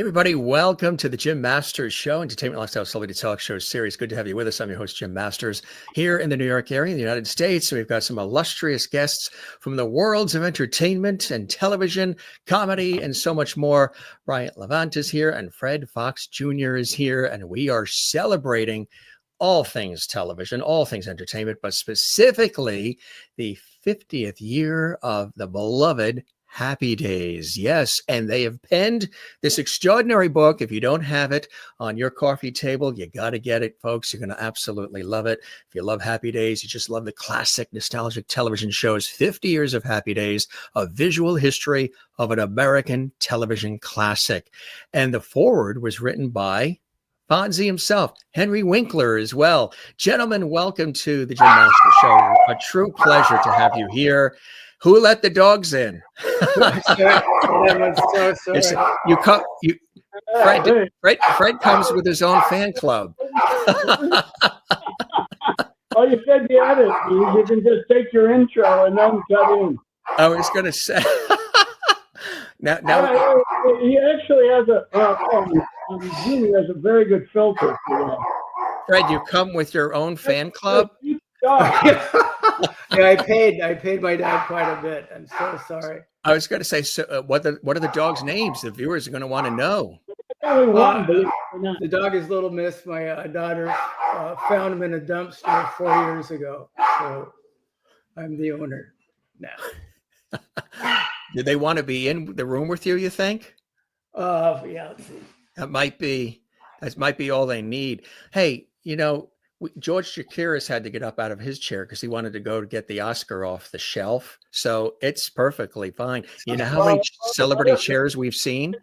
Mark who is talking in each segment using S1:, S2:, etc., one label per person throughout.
S1: Everybody, welcome to the Jim Masters Show, Entertainment Lifestyle Celebrity Talk Show series. Good to have you with us. I'm your host, Jim Masters, here in the New York area, in the United States. We've got some illustrious guests from the worlds of entertainment and television, comedy, and so much more. Brian Levant is here, and Fred Fox Jr. is here, and we are celebrating all things television, all things entertainment, but specifically the 50th year of the beloved Happy Days. Yes, and they have penned this extraordinary book. If you don't have it on your coffee table, you got to get it, folks. You're going to absolutely love it. If you love Happy Days, you just love the classic nostalgic television shows, 50 Years of Happy Days, a visual history of an American television classic. And the foreword was written by Fonzi himself, Henry Winkler as well. Gentlemen, welcome to the Jim Masters Show. A true pleasure to have you here. Who let the dogs in? Fred comes with his own fan club.
S2: Oh, you said you had it. You can just take your intro and then cut in.
S1: I was going to say. now
S2: he actually has he has a very good filter for that.
S1: Fred, you come with your own fan club?
S3: Yeah, I paid my dad quite a bit. I'm so sorry.
S1: I was going to say, so, what are the dogs' names? The viewers are going to want to know.
S3: The dog is Little Miss. My daughter found him in a dumpster 4 years ago. So I'm the owner now.
S1: Do they want to be in the room with you, you think?
S3: Yeah. Let's see.
S1: That might be all they need. Hey, George Chakiris had to get up out of his chair because he wanted to go to get the Oscar off the shelf. So it's perfectly fine. You know how many celebrity chairs we've seen?
S2: Do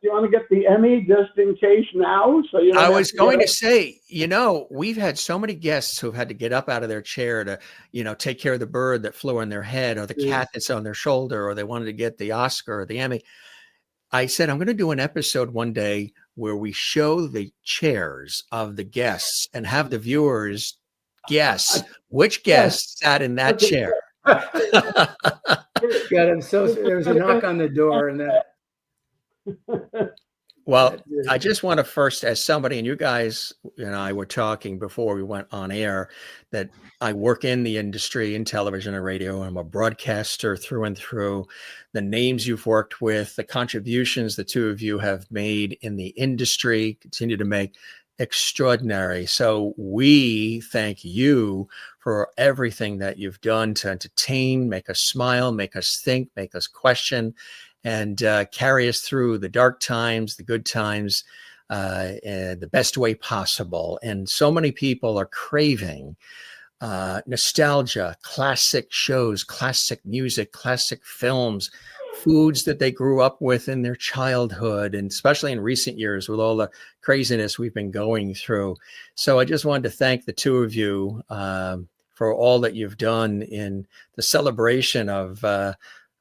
S2: you want to get the Emmy just in case now? So
S1: I was going to say, we've had so many guests who've had to get up out of their chair to, take care of the bird that flew on their head or the cat that's on their shoulder, or they wanted to get the Oscar or the Emmy. I said, I'm going to do an episode one day where we show the chairs of the guests and have the viewers guess which guest sat in that chair.
S3: God, I'm so there's a knock on the door and that.
S1: Well, I just want to first, as somebody, and you guys and I were talking before we went on air, that I work in the industry in television and radio. I'm a broadcaster through and through. The names you've worked with, the contributions the two of you have made in the industry, continue to make, extraordinary. So we thank you for everything that you've done to entertain, make us smile, make us think, make us question, and carry us through the dark times, the good times, the best way possible. And so many people are craving nostalgia, classic shows, classic music, classic films, foods that they grew up with in their childhood, and especially in recent years with all the craziness we've been going through. So I just wanted to thank the two of you for all that you've done in the celebration of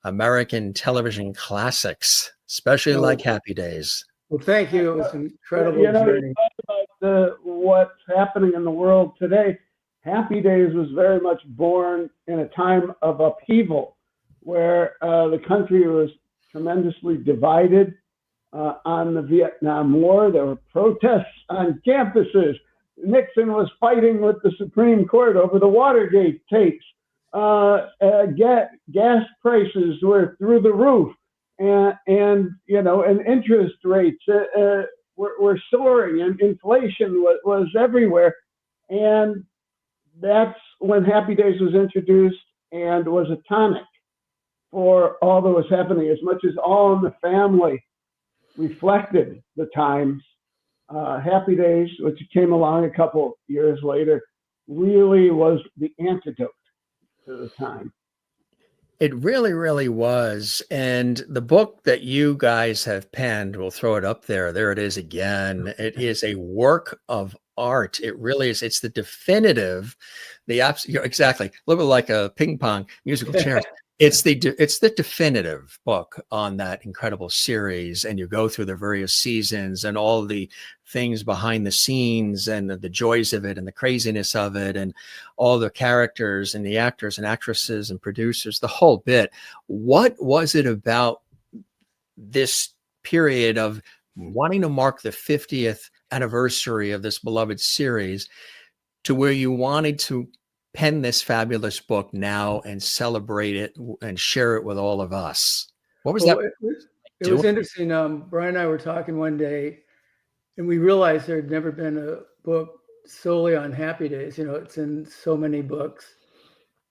S1: American television classics, especially like Happy Days.
S3: Well, thank you. It was an incredible journey.
S2: About what's happening in the world today, Happy Days was very much born in a time of upheaval where the country was tremendously divided on the Vietnam War. There were protests on campuses. Nixon was fighting with the Supreme Court over the Watergate tapes. Gas prices were through the roof, and interest rates were soaring, and inflation was everywhere. And that's when Happy Days was introduced and was a tonic for all that was happening. As much as All in the Family reflected the times, Happy Days, which came along a couple years later, really was the antidote to the time.
S1: It really, really was. And the book that you guys have penned, we'll throw it up there. There it is again. It is a work of art. It really is. It's the definitive, exactly, a little bit like a ping pong musical chair. It's the definitive book on that incredible series, and you go through the various seasons and all the things behind the scenes and the joys of it and the craziness of it and all the characters and the actors and actresses and producers, the whole bit. What was it about this period of wanting to mark the 50th anniversary of this beloved series, to where you wanted to pen this fabulous book now and celebrate it and share it with all of us? What was that?
S3: It was interesting. Brian and I were talking one day, and we realized there had never been a book solely on Happy Days. You know, it's in so many books.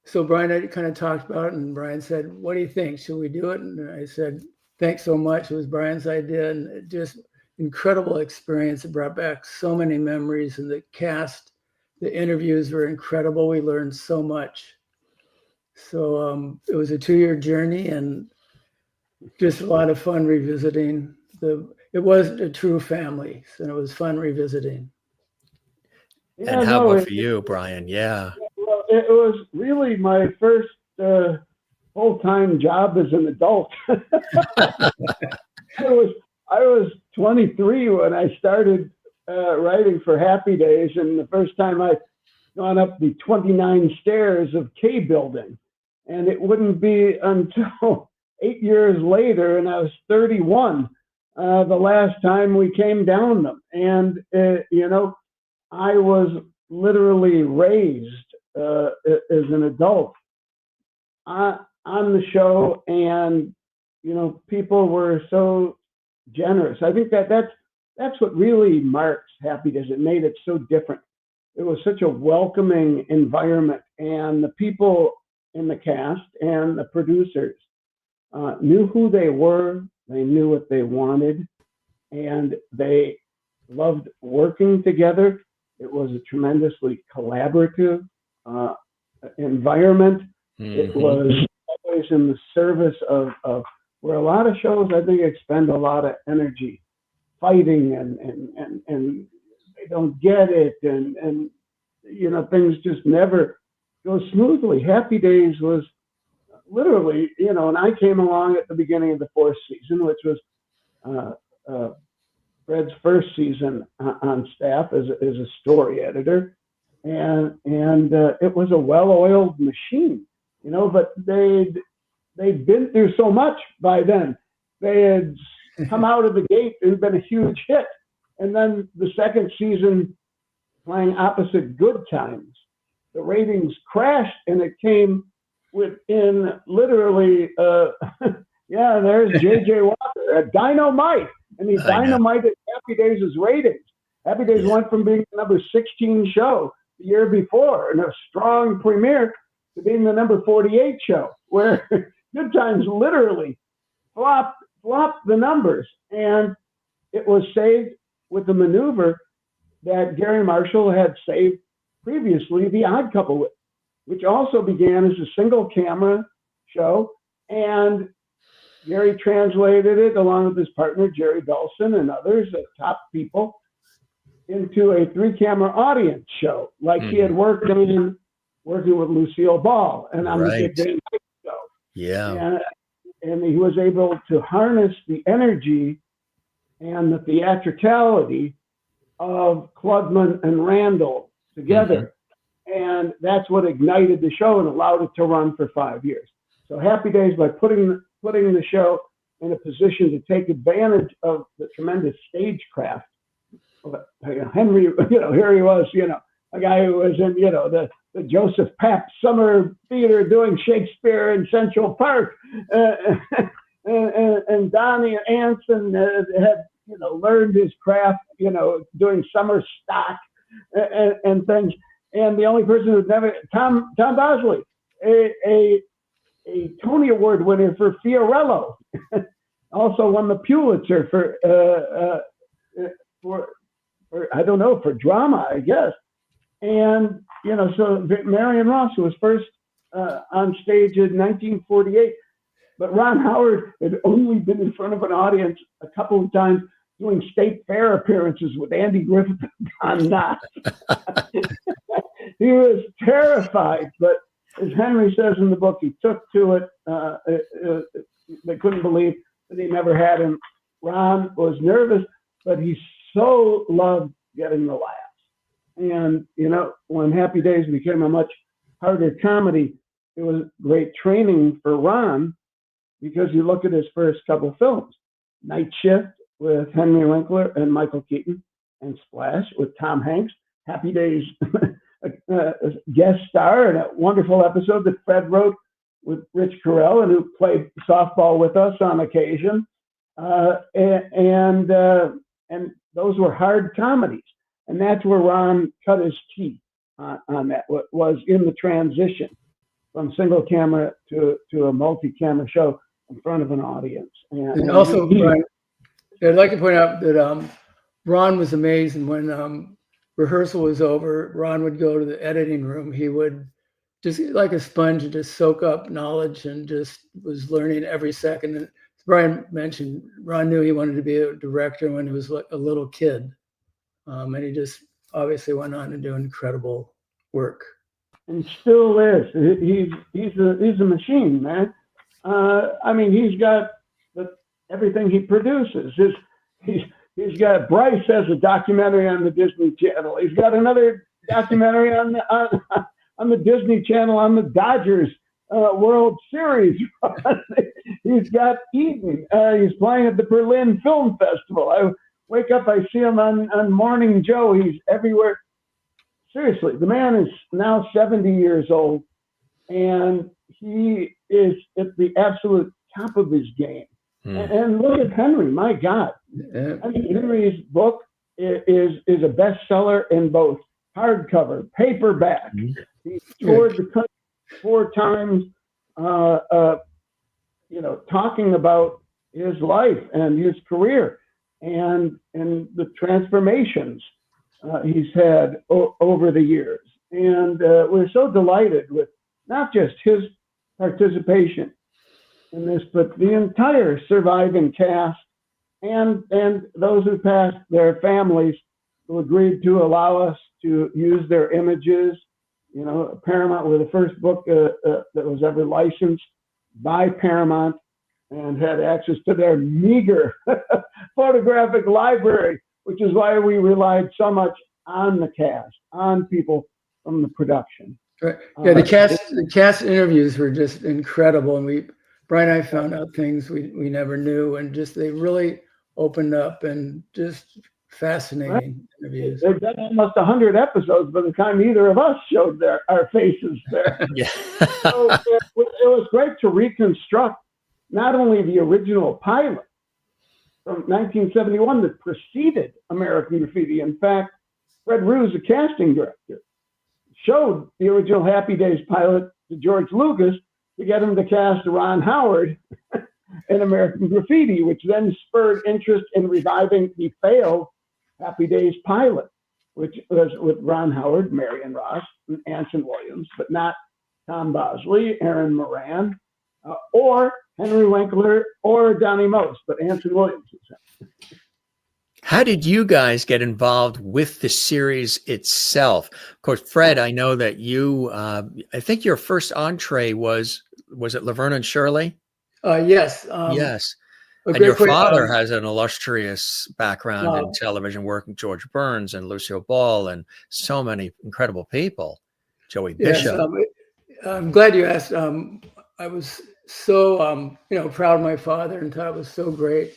S3: So Brian and I kind of talked about it, and Brian said, "What do you think? Should we do it?" And I said, "Thanks so much." It was Brian's idea, and it just incredible experience. It brought back so many memories, and the cast, the interviews were incredible. We learned so much. So it was a 2-year journey, and just a lot of fun revisiting. It was a true family, and it was fun revisiting.
S1: And how about for you, Brian? Yeah.
S2: Well, it was really my first full-time job as an adult. I was 23 when I started writing for Happy Days, and the first time I'd gone up the 29 stairs of K Building. And it wouldn't be until 8 years later, and I was 31, the last time we came down them. And, I was literally raised as an adult on the show, and, people were so generous. I think that's what really marks Happy Days. It made it so different. It was such a welcoming environment, and the people in the cast and the producers knew who they were, they knew what they wanted, and they loved working together. It was a tremendously collaborative environment. Mm-hmm. It was always in the service of where a lot of shows, I think, expend a lot of energy fighting and they don't get it, and things just never go smoothly. Happy Days was literally, and I came along at the beginning of the 4th season, which was Fred's first season on staff as a story editor, and it was a well-oiled machine, but they'd been through so much by then. They had come out of the gate, it had been a huge hit, and then the second season, playing opposite Good Times, the ratings crashed, and it came within literally, there's J.J. Walker at Dynamite, and he dynamited Happy Days' ratings. Happy Days went from being the number 16 show the year before, and a strong premiere, to being the number 48 show, where Good Times literally flopped the numbers. And it was saved with the maneuver that Gary Marshall had saved previously, The Odd Couple with, which also began as a single camera show. And Gary translated it, along with his partner, Jerry Belson, and others, top people, into a 3-camera audience show, like he had working with Lucille Ball and on the Dick Van Dyke Show.
S1: Yeah.
S2: And he was able to harness the energy and the theatricality of Klugman and Randall together. And that's what ignited the show and allowed it to run for 5 years. So Happy Days, by putting the show in a position to take advantage of the tremendous stagecraft. Henry, here he was, a guy who was in, the Joseph Papp Summer Theater doing Shakespeare in Central Park, and Donnie Anson had, learned his craft, doing summer stock and things. And the only person who'd never, Tom Bosley, a Tony Award winner for Fiorello, also won the Pulitzer for I don't know, for drama, I guess. And, so Marion Ross was first on stage in 1948, but Ron Howard had only been in front of an audience a couple of times doing state fair appearances with Andy Griffith and Don Knotts. He was terrified, but as Henry says in the book, he took to it. They couldn't believe that he never had him. Ron was nervous, but he so loved getting the laughs. And, when Happy Days became a much harder comedy, it was great training for Ron, because you look at his first couple films, Night Shift with Henry Winkler and Michael Keaton, and Splash with Tom Hanks. Happy Days guest star in a wonderful episode that Fred wrote with Rich Carell, and who played softball with us on occasion. And those were hard comedies. And that's where Ron cut his teeth on that, was in the transition from single camera to a multi-camera show in front of an audience.
S3: And also, Brian, I'd like to point out that Ron was amazing. When rehearsal was over, Ron would go to the editing room. He would just like a sponge and just soak up knowledge, and just was learning every second. And as Brian mentioned, Ron knew he wanted to be a director when he was a little kid. And he just obviously went on to do incredible work. And
S2: still is. He's a machine, man. I mean, he's got everything he produces. He's got Bryce has a documentary on the Disney Channel. He's got another documentary on the Disney Channel on the Dodgers World Series. He's got Eden. He's playing at the Berlin Film Festival. I wake up, I see him on Morning Joe. He's everywhere. Seriously, the man is now 70 years old, and he is at the absolute top of his game. And look at Henry, my God. I mean, Henry's book is a bestseller in both hardcover, paperback. He toured the country 4 times, talking about his life and his career and the transformations he's had over the years. And we're so delighted with not just his participation in this, but the entire surviving cast and those who passed, their families, who agreed to allow us to use their images. You know, Paramount were the first book that was ever licensed by Paramount and had access to their meager photographic library, which is why we relied so much on the cast, on people from the production.
S3: Right. Yeah, the cast interviews were just incredible, and Brian and I found out things we never knew, and just they really opened up, and just fascinating interviews.
S2: They've done almost 100 episodes by the time either of us showed our faces there.
S1: Yeah.
S2: So it was great to reconstruct not only the original pilot from 1971 that preceded American Graffiti. In fact, Fred Roos, the casting director, showed the original Happy Days pilot to George Lucas to get him to cast Ron Howard in American Graffiti, which then spurred interest in reviving the failed Happy Days pilot, which was with Ron Howard, Marion Ross, and Anson Williams, but not Tom Bosley, Aaron Moran, or Henry Winkler, or Donnie Most, but Anson Williams.
S1: How did you guys get involved with the series itself? Of course, Fred, I know that you, I think your first entree was it Laverne and Shirley?
S3: Yes.
S1: Yes. And your father has an illustrious background in television, working with George Burns and Lucille Ball and so many incredible people. Joey Bishop.
S3: Yes, I'm glad you asked. I was so proud of my father and thought it was so great.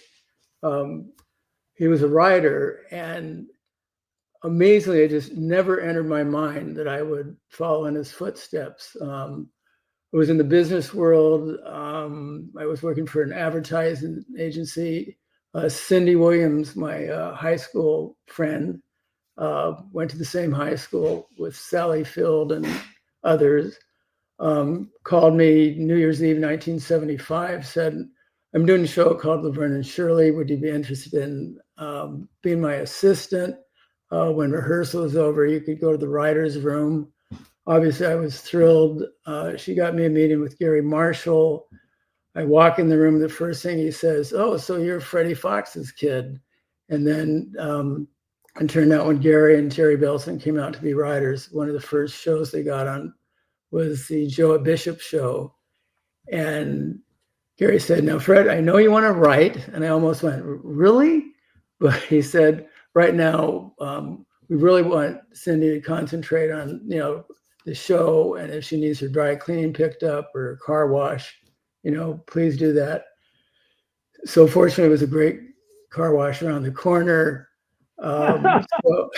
S3: He was a writer, and amazingly, it just never entered my mind that I would follow in his footsteps. I was in the business world. I was working for an advertising agency. Cindy Williams, my high school friend, went to the same high school with Sally Field and others, called me New Year's Eve 1975, said, I'm doing a show called Laverne and Shirley. Would you be interested in being my assistant? When rehearsal is over, you could go to the writer's room. Obviously, I was thrilled. She got me a meeting with Gary Marshall. I walk in the room, the first thing he says, oh, so you're Freddie Fox's kid. And then it turned out when Gary and Terry Belson came out to be writers, one of the first shows they got on was the Joe Bishop show. And Gary said, now, Fred, I know you want to write. And I almost went, really? But he said, right now, we really want Cindy to concentrate on, the show. And if she needs her dry cleaning picked up or car wash, please do that. So fortunately, it was a great car wash around the corner. So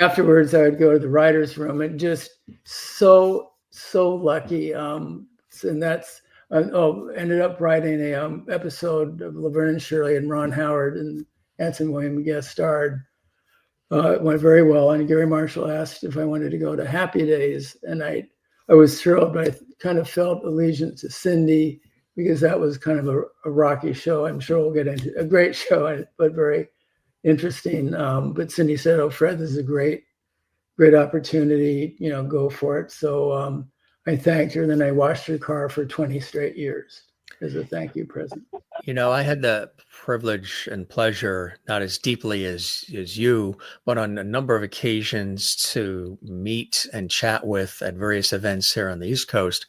S3: afterwards, I would go to the writer's room, and just so lucky. And that's ended up writing a episode of Laverne and Shirley, and Ron Howard and Anson William guest starred. It went very well, and Gary Marshall asked if I wanted to go to Happy Days, and I was thrilled, but I kind of felt allegiance to Cindy, because that was kind of a rocky show. I'm sure we'll get into a great show, but very interesting. But Cindy said, "Oh, Fred, this is a great opportunity. Go for it." So I thanked her, and then I washed her car for 20 straight years as a thank you present.
S1: I had the privilege and pleasure, not as deeply as you, but on a number of occasions to meet and chat with at various events here on the East Coast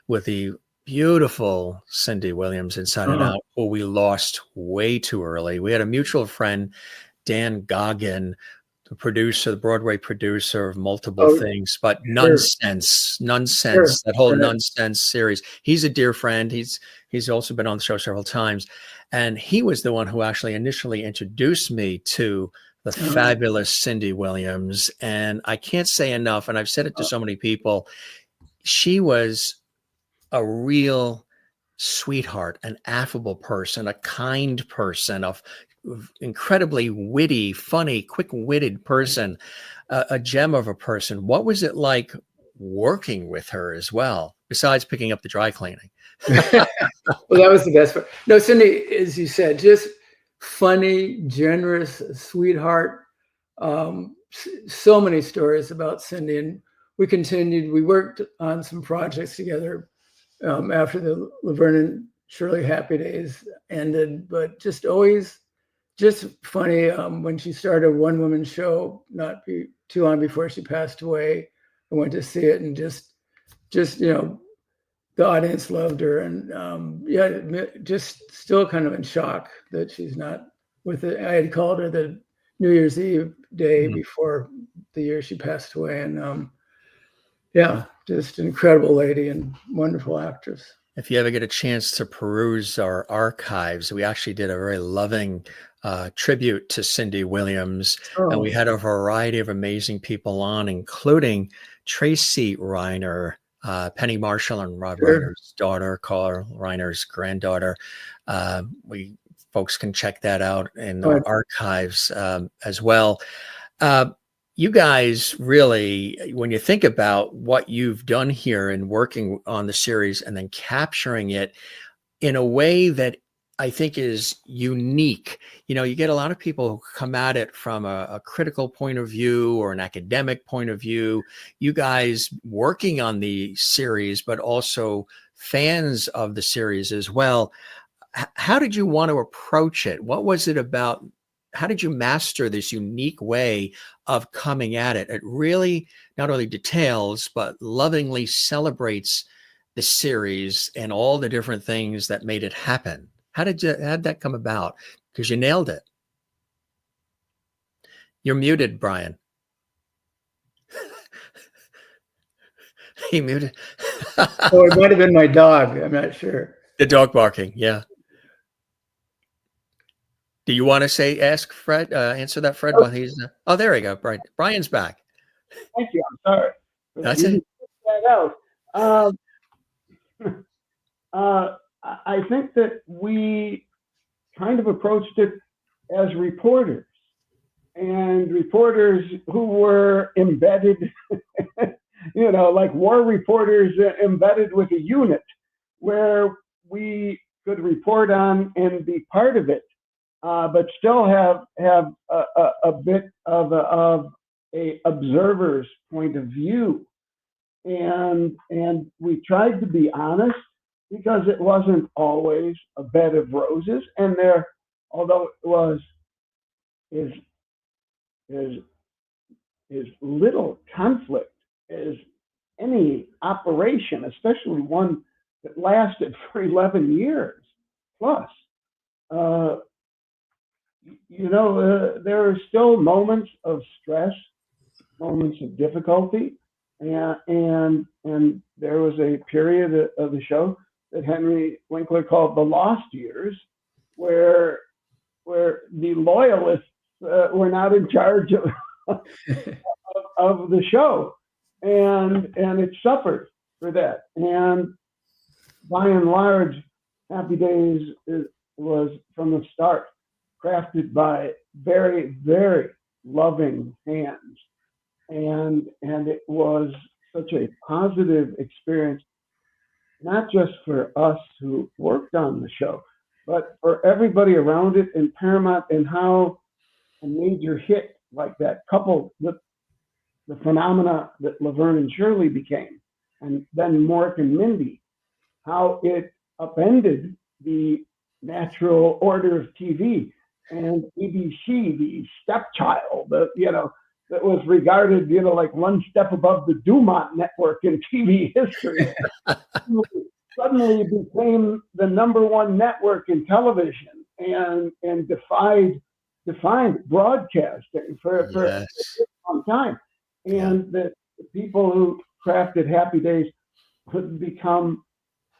S1: with the beautiful Cindy Williams, Inside and Out, who we lost way too early. We had a mutual friend, Dan Goggin, the Broadway producer of multiple things, but Nonsense, that whole Nonsense series. He's a dear friend. He's also been on the show several times. And he was the one who actually initially introduced me to the fabulous Cindy Williams. And I can't say enough, and I've said it to so many people, she was a real sweetheart, an affable person, a kind person, incredibly witty, funny, quick-witted person, a gem of a person. What was it like working with her as well, besides picking up the dry cleaning?
S3: Well, that was the best part. No, Cindy, as you said, just funny, generous, sweetheart. So many stories about Cindy, and we worked on some projects together after the Laverne and Shirley Happy Days ended, but just always just funny. When she started a one-woman show not too long before she passed away, I went to see it, and just the audience loved her, and just still kind of in shock that she's not with it. I had called her the New Year's Eve day before the year she passed away, and just an incredible lady and wonderful actress.
S1: If you ever get a chance to peruse our archives, we actually did a very loving tribute to Cindy Williams, and we had a variety of amazing people on, including Tracy Reiner, Penny Marshall and Rob Reiner's daughter, Carl Reiner's granddaughter. Folks can check that out in our archives as well. You guys really, when you think about what you've done here in working on the series and then capturing it in a way that I think is unique. You get a lot of people who come at it from a critical point of view or an academic point of view. You guys working on the series, but also fans of the series as well. How did you want to approach it? What was it about? How did you master this unique way of coming at it? It really not only details, but lovingly celebrates the series and all the different things that made it happen. How'd that come about? Because you nailed it. You're muted, Brian. He muted.
S3: Oh, it might have been my dog. I'm not sure.
S1: The dog barking. Yeah. Do you want to ask Fred, answer that, Fred, while he's, oh, there we go. Brian's back.
S2: Thank you. I'm sorry.
S1: That's it.
S2: That out. I think that we kind of approached it as reporters, and reporters who were embedded, like war reporters embedded with a unit where we could report on and be part of it, but still have a bit of a observer's point of view. And we tried to be honest, because it wasn't always a bed of roses, and although it was, is little conflict as any operation, especially one that lasted for 11 years plus. There are still moments of stress, moments of difficulty, and there was a period of the show that Henry Winkler called the lost years, where where the loyalists were not in charge of the show, and it suffered for that. And by and large, Happy Days was from the start crafted by very, very loving hands, and it was such a positive experience, not just for us who worked on the show, but for everybody around it in Paramount, and how a major hit like that, coupled with the phenomena that Laverne and Shirley became, and then Mork and Mindy, how it upended the natural order of TV, and ABC, the stepchild, that was regarded, like one step above the Dumont network in TV history, suddenly became the number one network in television, and defined broadcasting for a long time. And the people who crafted Happy Days could become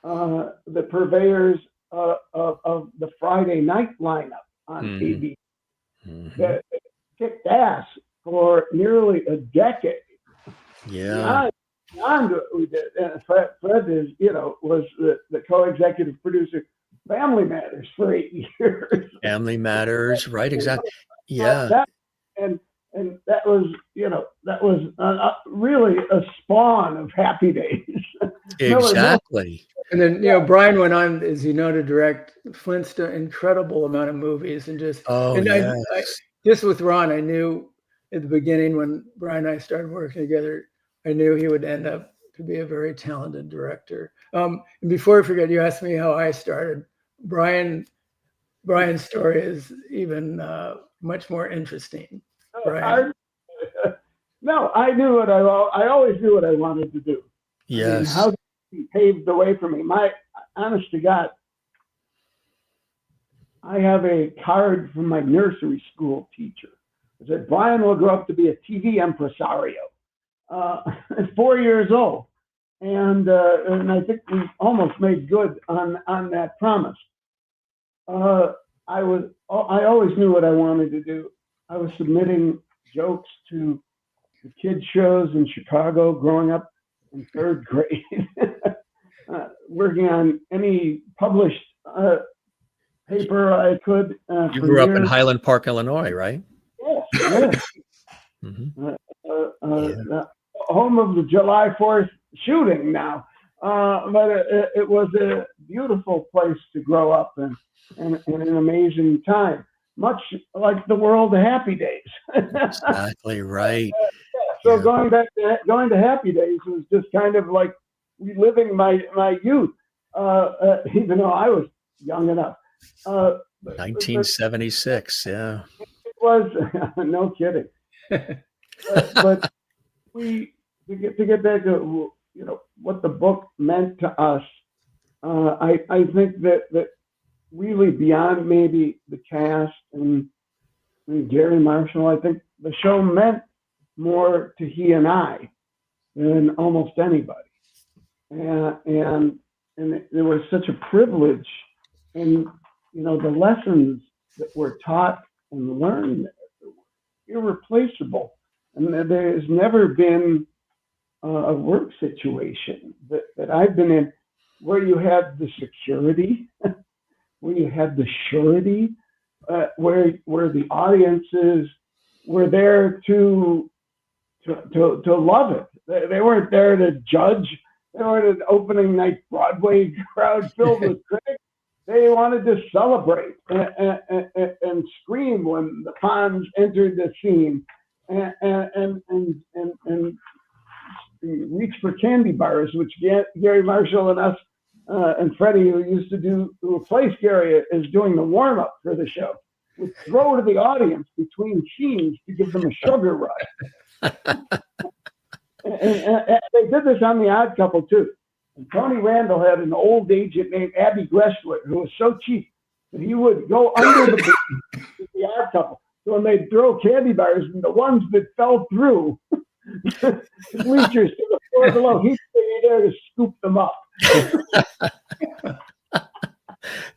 S2: the purveyors of the Friday night lineup on TV that kicked ass for nearly a decade.
S1: Yeah.
S2: Beyond what we did. And Fred is, was the co-executive producer Family Matters for 8 years.
S1: Family Matters, right? Exactly. Yeah.
S2: And that was, really a spawn of Happy Days.
S1: Exactly.
S3: And then, Brian went on, as you know, to direct Flintstone, incredible amount of movies, and just, I just with Ron, I knew at the beginning when Brian and I started working together, I knew he would end up to be a very talented director. And before I forget, you asked me how I started. Brian's story is even much more interesting. Brian.
S2: I knew what I always knew what I wanted to do.
S1: Yes.
S2: How he paved the way for me. Honest to God, I have a card from my nursery school teacher. It said, Brian will grow up to be a TV impresario. 4 years old. And I think we almost made good on that promise. I always knew what I wanted to do. I was submitting jokes to the kids shows in Chicago growing up in third grade, working on any published paper I could.
S1: You grew up in Highland Park, Illinois, right?
S2: Yes. Home of the July 4th shooting now. But it was a beautiful place to grow up in, and an amazing time, much like the world of Happy Days.
S1: Exactly right.
S2: So going to Happy Days was just kind of like reliving my youth, even though I was young enough.
S1: 1976, yeah.
S2: It was, no kidding. But to get back to what the book meant to us, I think that really beyond maybe the cast and Gary Marshall, I think the show meant more to he and I than almost anybody, and it was such a privilege, and the lessons that were taught and learned were irreplaceable, and there's never been a work situation that I've been in where you had the security, where you had the surety, where the audiences were there to love it. They weren't there to judge. They weren't an opening night Broadway crowd filled with critics. They wanted to celebrate and scream when the Fonz entered the scene, and reach for candy bars, which Gary Marshall and us and Freddie, who used to replace Gary as doing the warm up for the show, would throw to the audience between scenes to give them a sugar rush. and they did this on The Odd Couple too. And Tony Randall had an old agent named Abby Gressler, who was so cheap that he would go under the booth with The Odd Couple. So when they'd throw candy bars, and the ones that fell through the bleachers to the floor below, he'd be there to scoop them up.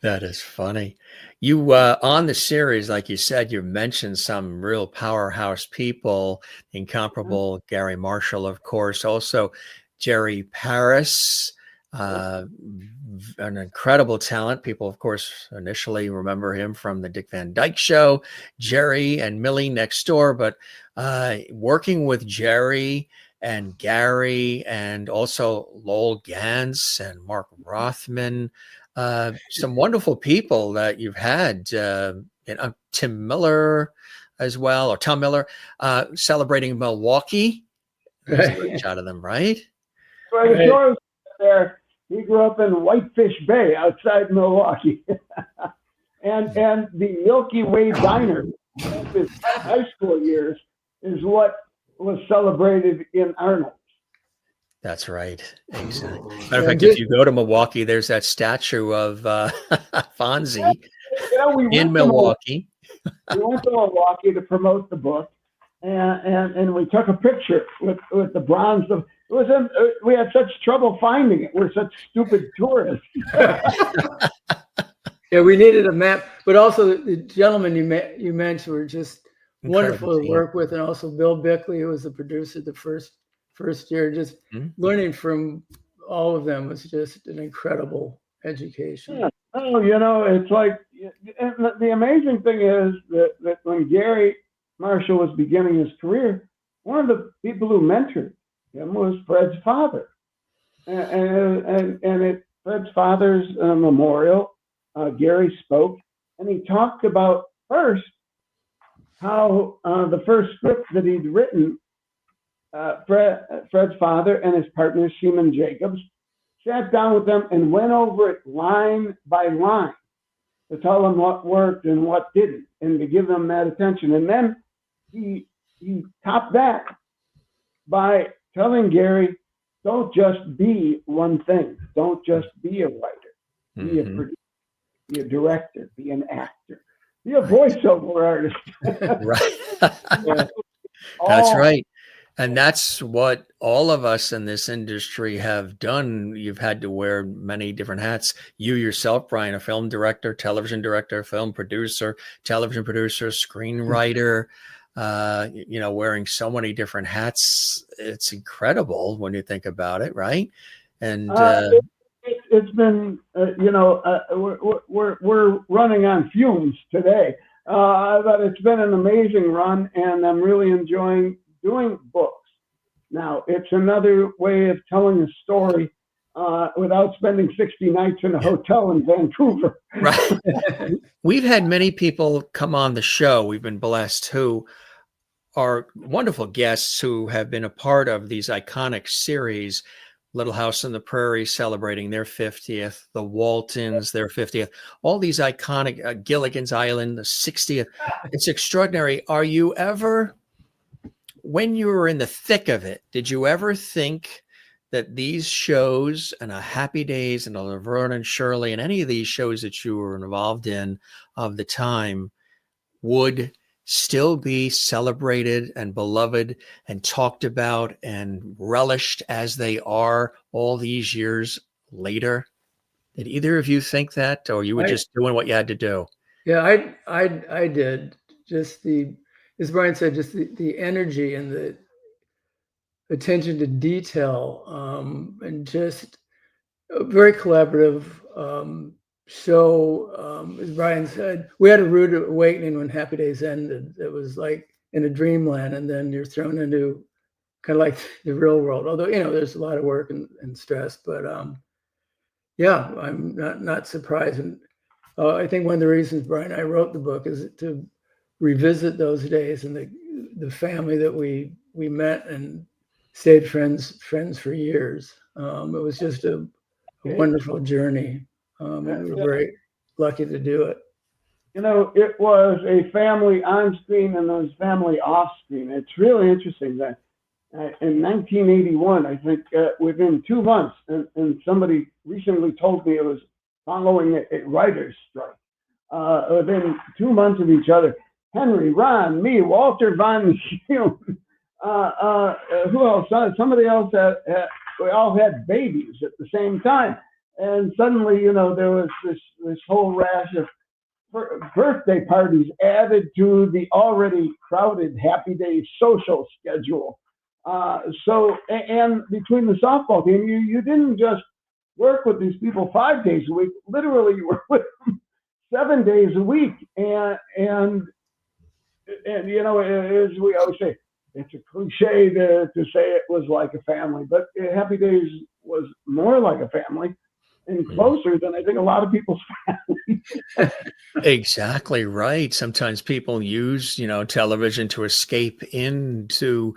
S1: That is funny. You on the series, like you said, you mentioned some real powerhouse people, incomparable Gary Marshall, of course, also Jerry Paris, uh, an incredible talent. People, of course, initially remember him from the Dick Van Dyke Show, Jerry and Millie Next Door, but working with Jerry and Gary and also Lowell Gantz and Mark Rothman, some wonderful people that you've had, Tim Miller as well, or Tom Miller, celebrating Milwaukee. There's a great shot of them, right?
S2: Well, the shore there, he grew up in Whitefish Bay outside Milwaukee. and the Milky Way Diner, his high school years, is what was celebrated in Arnold.
S1: That's right. Exactly. Matter of fact, if you go to Milwaukee, there's that statue of Fonzi in Milwaukee.
S2: We went to Milwaukee to promote the book, and we took a picture with the bronze. We had such trouble finding it. We're such stupid tourists.
S3: Yeah, we needed a map, but also the gentlemen you mentioned were just wonderful to work with, and also Bill Bickley, who was the producer the first year. Just learning from all of them was just an incredible education.
S2: Yeah. Oh, it's like, and the amazing thing is that when Gary Marshall was beginning his career, one of the people who mentored him was Fred's father, and at Fred's father's memorial, Gary spoke, and he talked about first how the first script that he'd written, Fred's father and his partner, Seaman Jacobs, sat down with them and went over it line by line to tell them what worked and what didn't, and to give them that attention. And then he topped that by telling Gary, don't just be one thing. Don't just be a writer. Be a producer, be a director, be an actor, be a voiceover artist.
S1: Right. That's right. And that's what all of us in this industry have done. You've had to wear many different hats. You yourself, Brian, a film director, television director, film producer, television producer, screenwriter, wearing so many different hats. It's incredible when you think about it, right? And
S2: it's been, we're running on fumes today, but it's been an amazing run, and I'm really enjoying doing books. Now, it's another way of telling a story without spending 60 nights in a hotel in Vancouver.
S1: Right. We've had many people come on the show. We've been blessed, who are wonderful guests who have been a part of these iconic series. Little House on the Prairie celebrating their 50th, the Waltons, their 50th, all these iconic, Gilligan's Island, the 60th. It's extraordinary. Are you ever, when you were in the thick of it, did you ever think that these shows and a Happy Days and a Laverne and Shirley and any of these shows that you were involved in of the time would still be celebrated and beloved and talked about and relished as they are all these years later? Did either of you think that, or you were just doing what you had to do?
S3: Yeah, I did. Just as Brian said, just the energy and the attention to detail, and just a very collaborative show. As Brian said, we had a rude awakening when Happy Days ended. It was like in a dreamland, and then you're thrown into kind of like the real world. Although, there's a lot of work and stress, but yeah, I'm not surprised. And I think one of the reasons Brian and I wrote the book is to revisit those days and the family that we met and stayed friends for years. It was just a wonderful journey. And we were very lucky to do it.
S2: It was a family on screen and there was family off screen. It's really interesting that in 1981, I think within 2 months, and somebody recently told me it was following a writer's strike, within 2 months of each other, Henry, Ron, me, Walter Von Hume, who else? Somebody else we all had babies at the same time. And suddenly, there was this whole rash of birthday parties added to the already crowded Happy Days social schedule. And between the softball team, you didn't just work with these people 5 days a week. Literally, you were with them 7 days a week. And as we always say, it's a cliche to say it was like a family, but Happy Days was more like a family and closer than I think a lot of people's families.
S1: Exactly right. Sometimes people use, television to escape into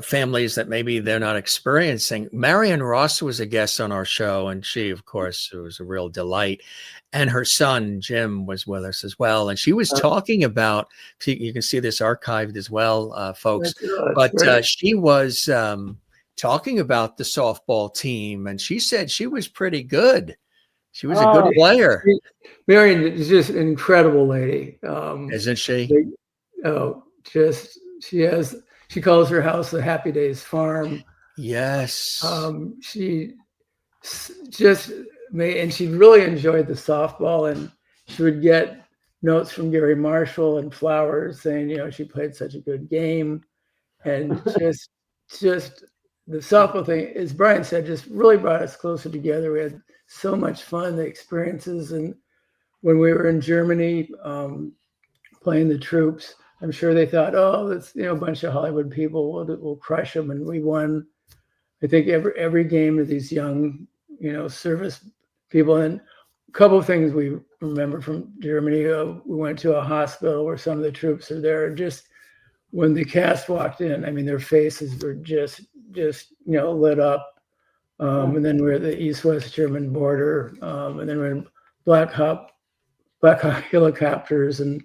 S1: families that maybe they're not experiencing. Marion Ross was a guest on our show, and she, of course, was a real delight. And her son, Jim, was with us as well. And she was talking about, you can see this archived as well, folks, but she was talking about the softball team, and she said she was pretty good. She was a good player.
S3: Marion is just an incredible lady.
S1: Isn't she?
S3: She calls her house the Happy Days Farm.
S1: Yes.
S3: She just made, and she really enjoyed the softball, and she would get notes from Gary Marshall and flowers saying, she played such a good game. And just the softball thing, as Brian said, just really brought us closer together. We had so much fun, the experiences. And when we were in Germany playing the troops, I'm sure they thought, that's a bunch of Hollywood people, we'll crush them. And we won, I think, every game of these young, service people. And a couple of things we remember from Germany. We went to a hospital where some of the troops are there. Just when the cast walked in, I mean, their faces were just lit up. And then we're at the East-West German border, and then we're in Black Hawk helicopters, and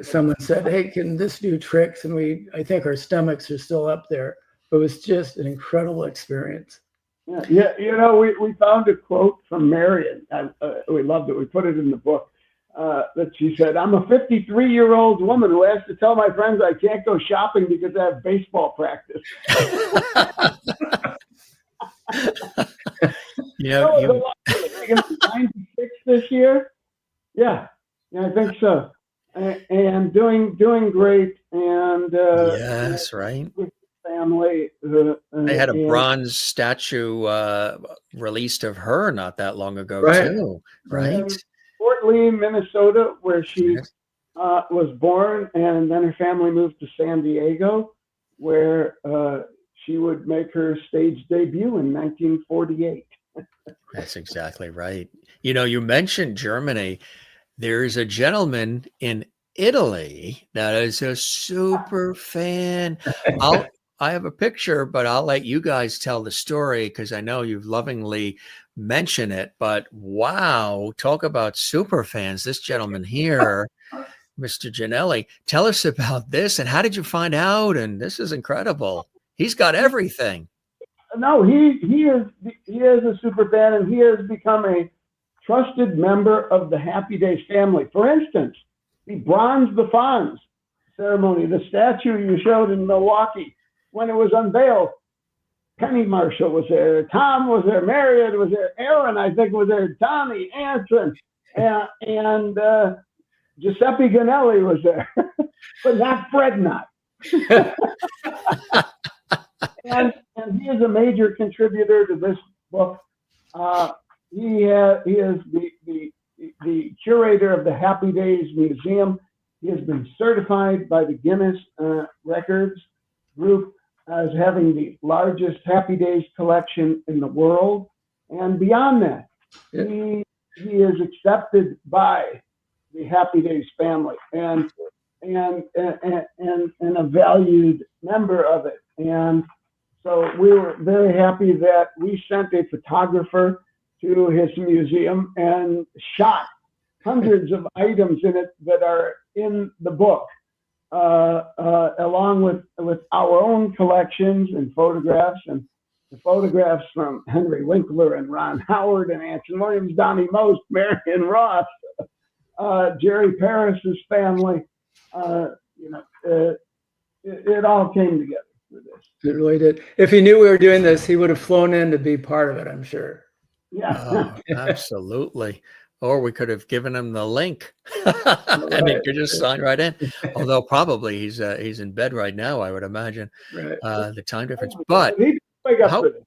S3: someone said, "Hey, can this do tricks?" And I think our stomachs are still up there. It was just an incredible experience.
S2: Yeah. We found a quote from Marion. We loved it. We put it in the book. That she said, "I'm a 53-year-old woman who has to tell my friends I can't go shopping because I have baseball practice."
S1: You
S2: 96 this year. Yeah, I think so. And doing great. And
S1: yes, right.
S2: With family.
S1: They had a bronze statue released of her not that long ago, too. Right.
S2: Fort Lee, Minnesota, where she was born, and then her family moved to San Diego, where she would make her stage debut in 1948.
S1: That's exactly right. You mentioned Germany. There's a gentleman in Italy that is a super fan. I have a picture, but I'll let you guys tell the story because I know you've lovingly mentioned it. But wow, talk about super fans. This gentleman here, Mr. Gianelli, tell us about this and how did you find out? And this is incredible. He's got everything.
S2: No, he is a super fan, and he has become a trusted member of the Happy Days family. For instance, the Bronze the Fonz ceremony, the statue you showed in Milwaukee, when it was unveiled, Penny Marshall was there, Tom was there, Marion was there, Aaron, I think, was there, Tommy, Anson, and Giuseppe Ganelli was there, but not Fred Knott. And he is a major contributor to this book. He is the curator of the Happy Days Museum. He has been certified by the Guinness Records Group as having the largest Happy Days collection in the world. And beyond that, he is accepted by the Happy Days family and a valued member of it. And so we were very happy that we sent a photographer to his museum and shot hundreds of items in it that are in the book, along with our own collections and photographs, and the photographs from Henry Winkler and Ron Howard and Anson Williams, Donnie Most, Marion Ross, Jerry Paris's family. It all came together for this.
S3: It really did. If he knew we were doing this, he would have flown in to be part of it, I'm sure.
S2: Yeah.
S1: Oh, absolutely. Or we could have given him the link, and he
S3: Right.
S1: could just sign right in. Although probably he's in bed right now, I would imagine,
S3: Right.
S1: the time difference. But
S2: He wake up
S1: how
S2: for this.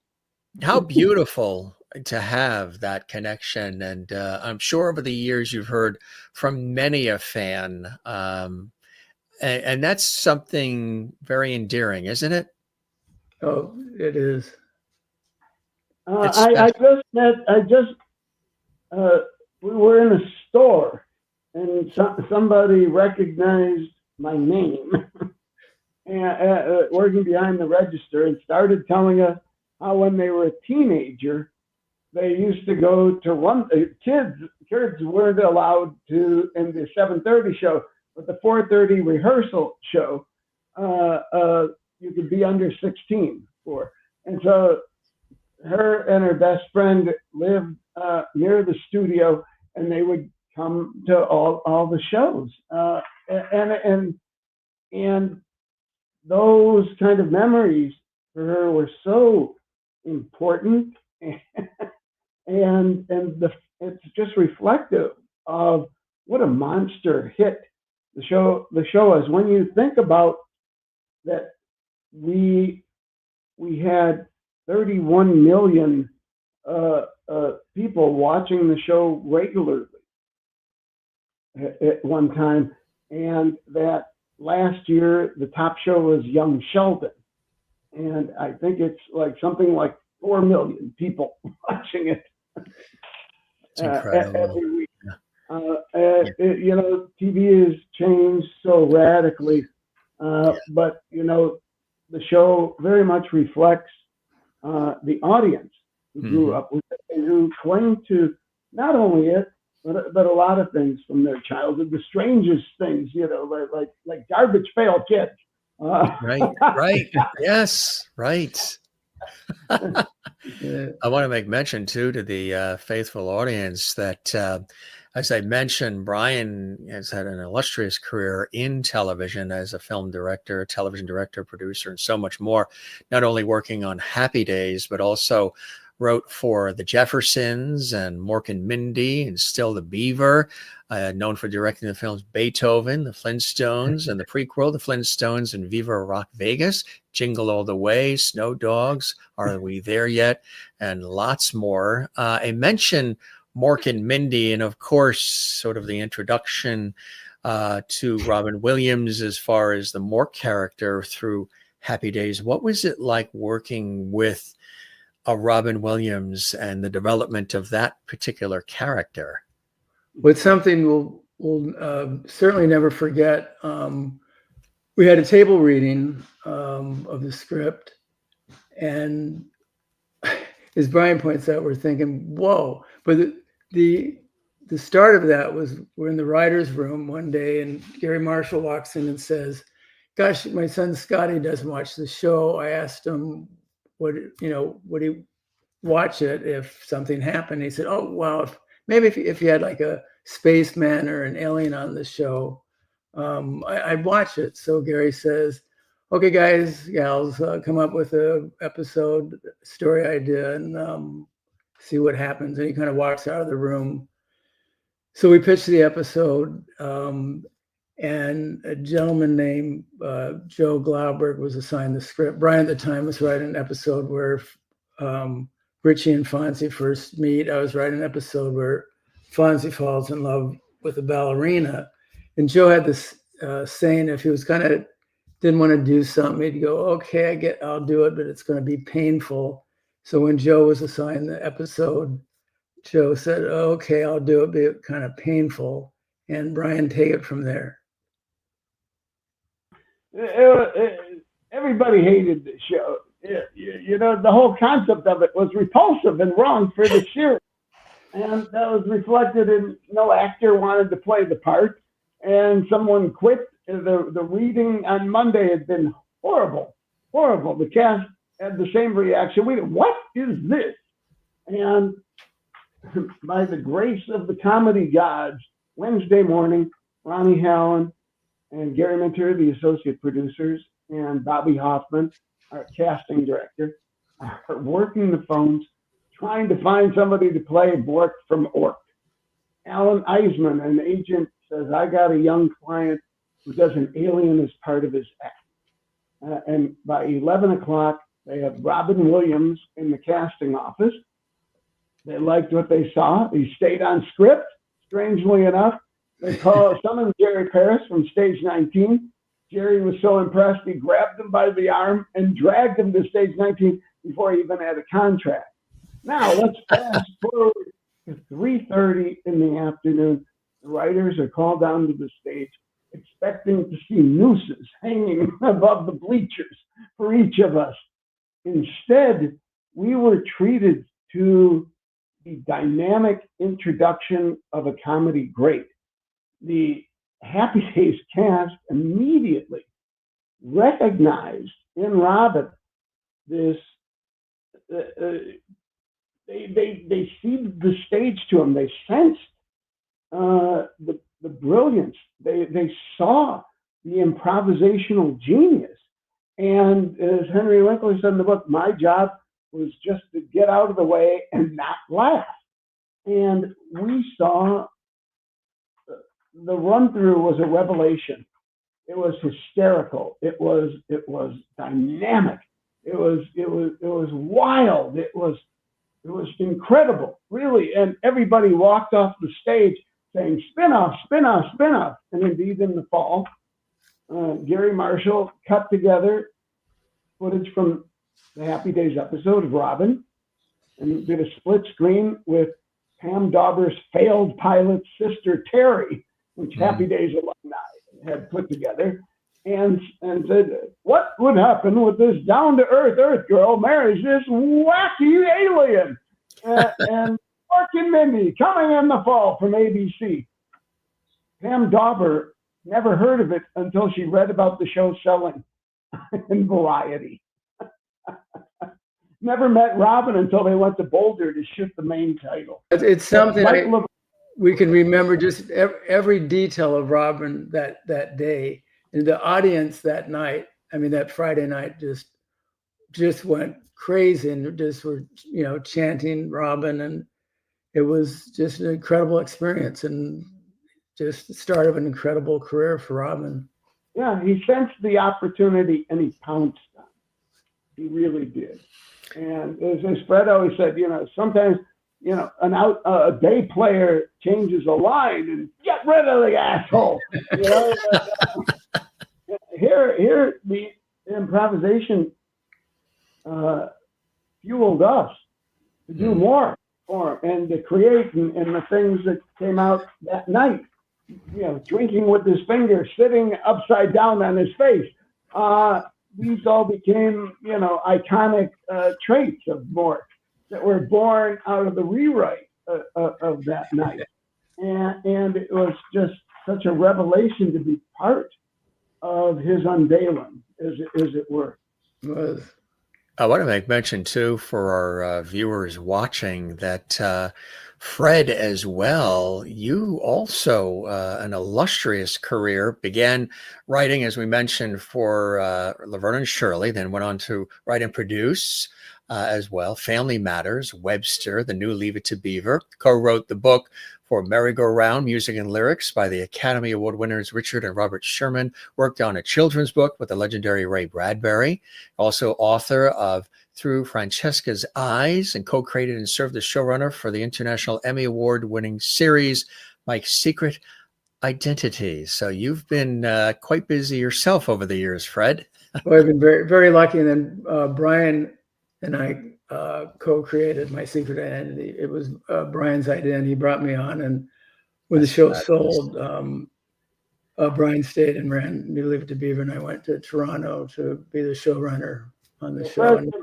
S1: how beautiful to have that connection, and I'm sure over the years you've heard from many a fan, and that's something very endearing, isn't it?
S3: Oh, it is.
S1: It's
S2: I
S1: special.
S2: just met. We were in a store, and somebody recognized my name, and working behind the register, and started telling us how when they were a teenager, they used to go to one. Kids weren't allowed to in the 7:30 show, but the 4:30 rehearsal show, you could be under 16 for. And so her and her best friend lived near the studio, and they would come to all the shows. And those kind of memories for her were so important, it's just reflective of what a monster hit the show is. When you think about that, we had 31 million people watching the show regularly at one time, and that last year the top show was Young Sheldon, and I think it's like something like 4 million people watching it
S1: It's incredible.
S2: every week.
S1: Yeah.
S2: TV has changed so radically, but the show very much reflects the audience who grew up with it and who cling to not only it, but a lot of things from their childhood, the strangest things, like garbage pail kids.
S1: Right. Yes, right.
S3: Yeah.
S1: I want to make mention too to the faithful audience that, as I mentioned, Brian has had an illustrious career in television as a film director, television director, producer, and so much more. Not only working on Happy Days, but also wrote for The Jeffersons and Mork and Mindy and Still the Beaver, known for directing the films Beethoven, The Flintstones, and the prequel, The Flintstones and Viva Rock Vegas, Jingle All the Way, Snow Dogs, Are We There Yet, and lots more. I mentioned Mork and Mindy, and of course, sort of the introduction to Robin Williams as far as the Mork character through Happy Days. What was it like working with Robin Williams and the development of that particular character?
S3: But something we'll certainly never forget. We had a table reading of the script, and as Brian points out, we're thinking, "Whoa!" But the start of that was we're in the writers' room one day, and Gary Marshall walks in and says, "Gosh, my son Scotty doesn't watch the show. I asked him would he watch it if something happened." He said, "Oh, well, maybe if you had like a spaceman or an alien on the show, I'd watch it." So Gary says, "Okay, guys, gals, come up with a episode story idea and see what happens." And he kind of walks out of the room. So we pitched the episode, and a gentleman named Joe Glauberg was assigned the script. Brian at the time was writing an episode where Richie and Fonzi first meet. I was writing an episode where Fonzie falls in love with a ballerina. And Joe had this saying, if he was didn't want to do something, he'd go, "Okay, I'll do it, but it's going to be painful." So when Joe was assigned the episode, Joe said, "Okay, I'll do it, but it's kind of painful." And Brian, take it from there.
S2: Everybody hated the show. The whole concept of it was repulsive and wrong for the series. And that was reflected in no actor wanted to play the part. And someone quit. The reading on Monday had been horrible. The cast had the same reaction. What is this? And by the grace of the comedy gods, Wednesday morning, Ronnie Hallen and Gary Mentor, the associate producers, and Bobby Hoffman, our casting director, are working the phones, trying to find somebody to play Bork from Ork. Alan Eisman, an agent, says, I got a young client who does an alien as part of his act. And by 11 o'clock, they have Robin Williams in the casting office. They liked what they saw. He stayed on script, strangely enough. They summoned Jerry Paris from stage 19. Jerry was so impressed, he grabbed him by the arm and dragged him to stage 19 before he even had a contract. Now, let's fast forward to 3:30 in the afternoon. The writers are called down to the stage, expecting to see nooses hanging above the bleachers for each of us. Instead, we were treated to the dynamic introduction of a comedy great. The Happy Days cast immediately recognized in Robin this. They seeded the stage to him. They sensed the brilliance. They saw the improvisational genius. And as Henry Winkler said in the book, my job was just to get out of the way and not laugh. And we saw the run through was a revelation. It was hysterical. It was dynamic. It was wild. It was incredible, really. And everybody walked off the stage saying, spin off, spin off, spin off. And indeed, in the fall, Gary Marshall cut together footage from the Happy Days episode of Robin and did a split screen with Pam Dauber's failed pilot's sister, Terry, which Happy Days alumni had put together, and said, what would happen with this down-to-earth Earth girl marries this wacky alien? And Mark and Mindy coming in the fall from ABC. Pam Dauber never heard of it until she read about the show selling in Variety. Never met Robin until they went to Boulder to shoot the main title.
S3: It's something we can remember, just every detail of Robin that day. And the audience that night, I mean, that Friday night just went crazy and just were, chanting Robin. And it was just an incredible experience and just the start of an incredible career for Robin.
S2: Yeah, he sensed the opportunity and he pounced on it. He really did. And as Fred always said, sometimes, a day player changes a line and get rid of the asshole. Here the improvisation fueled us to do more for him and to create and the things that came out that night. Drinking with his finger, sitting upside down on his face. These all became, iconic traits of Mort that were born out of the rewrite of that night. And it was just such a revelation to be part of his unveiling, as it were.
S3: It was.
S1: I want to make mention, too, for our viewers watching that Fred as well, you also, an illustrious career, began writing, as we mentioned, for Laverne and Shirley, then went on to write and produce as well, Family Matters, Webster, the new Leave It to Beaver, co-wrote the book for Merry-Go-Round, Music and Lyrics by the Academy Award winners Richard and Robert Sherman, worked on a children's book with the legendary Ray Bradbury, also author of Through Francesca's Eyes, and co-created and served as showrunner for the International Emmy Award-winning series, My Secret Identity. So you've been quite busy yourself over the years, Fred.
S3: Well, I've been very, very lucky. And then Brian and I co-created My Secret Identity. It was Brian's idea, and he brought me on. And when the show sold, Brian stayed and ran New Leave It to Beaver, and I went to Toronto to be the showrunner on the show. And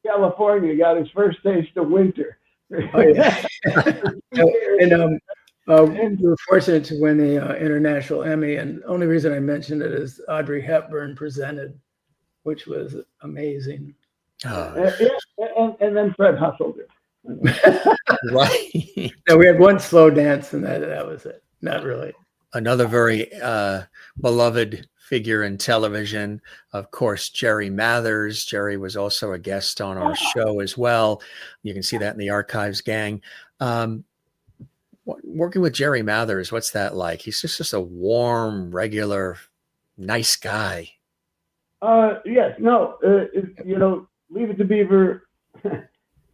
S2: California got his first taste of winter.
S3: Oh, yeah. and we were fortunate to win the International Emmy, and the only reason I mentioned it is Audrey Hepburn presented, which was amazing.
S2: And then Fred hustled it.
S1: Right.
S3: No, we had one slow dance, and that was it. Not really.
S1: Another very beloved figure in television. Of course, Jerry Mathers. Jerry was also a guest on our show as well. You can see that in the archives, gang. Working with Jerry Mathers, what's that like? He's just a warm, regular, nice guy.
S2: Yes, no, Leave It to Beaver.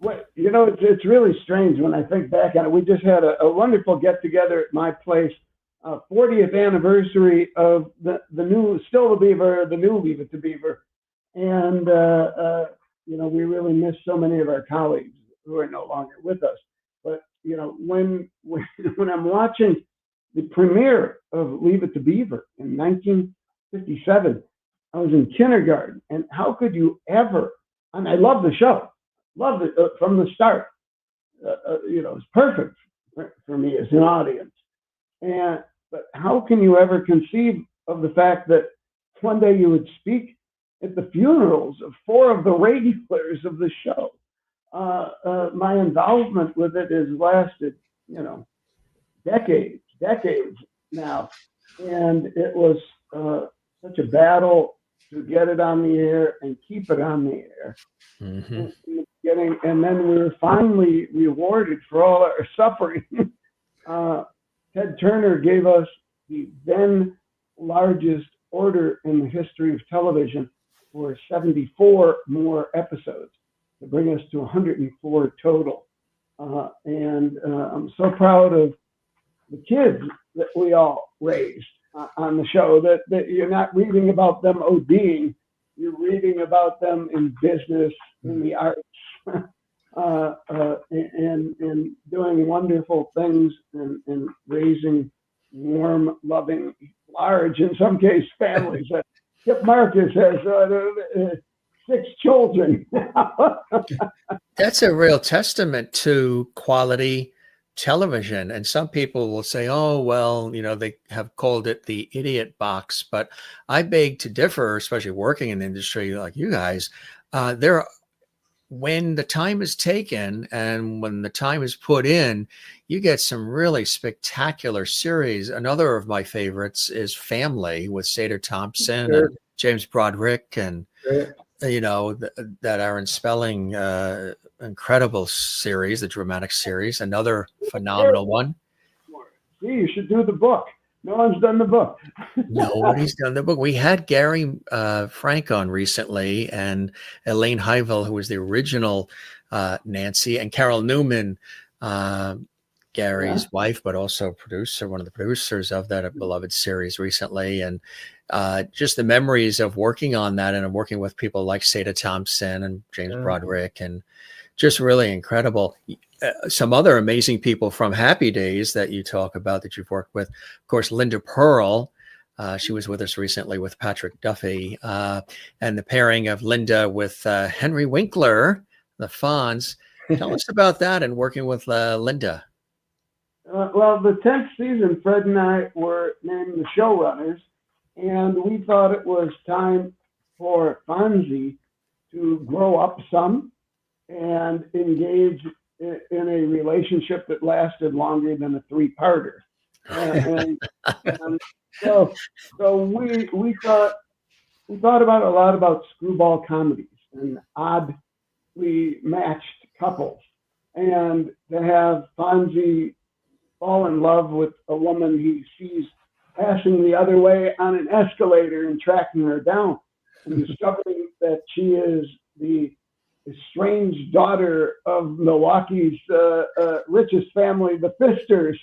S2: It's really strange when I think back on it. We just had a wonderful get together at my place, 40th anniversary of the new, still the Beaver, the new Leave It to Beaver, and we really miss so many of our colleagues who are no longer with us. But when I'm watching the premiere of Leave It to Beaver in 1957, I was in kindergarten, and how could you ever? And I love the show. Loved it from the start. It's perfect for me as an audience. But how can you ever conceive of the fact that one day you would speak at the funerals of 4 of the regulars of the show? My involvement with it has lasted, decades now, and it was such a battle to get it on the air and keep it on the air.
S1: Mm-hmm.
S2: And then we were finally rewarded for all our suffering. Ted Turner gave us the then largest order in the history of television for 74 more episodes to bring us to 104 total. And I'm so proud of the kids that we all raised on the show, that you're not reading about them ODing, you're reading about them in business, in the arts, and doing wonderful things and raising warm, loving, large, in some case, families. Kip Marcus has 6 children.
S1: That's a real testament to quality television. And some people will say, oh, well, they have called it the idiot box. But I beg to differ, especially working in the industry like you guys. When the time is taken and when the time is put in, you get some really spectacular series. Another of my favorites is Family with Sada Thompson and James Broderick and, that Aaron Spelling, incredible series, the dramatic series, another phenomenal one.
S2: See, you should do the book. No one's done the book.
S1: Nobody's done the book. We had Gary Frank on recently, and Elaine Hyvel, who was the original Nancy, and Carol Newman, Gary's wife, but also one of the producers of that beloved series recently. And just the memories of working on that and of working with people like Sada Thompson and James Broderick, and just really incredible. Some other amazing people from Happy Days that you talk about that you've worked with. Of course, Linda Pearl. She was with us recently with Patrick Duffy. And the pairing of Linda with Henry Winkler, the Fonz. Tell us about that and working with Linda.
S2: Well, the 10th season, Fred and I were named the showrunners, and we thought it was time for Fonzi to grow up some and engage in a relationship that lasted longer than a 3-parter. So we thought about a lot about screwball comedies and oddly matched couples, and to have Fonzi fall in love with a woman he sees passing the other way on an escalator and tracking her down and discovering that she is the estranged daughter of Milwaukee's richest family, the Pfisters,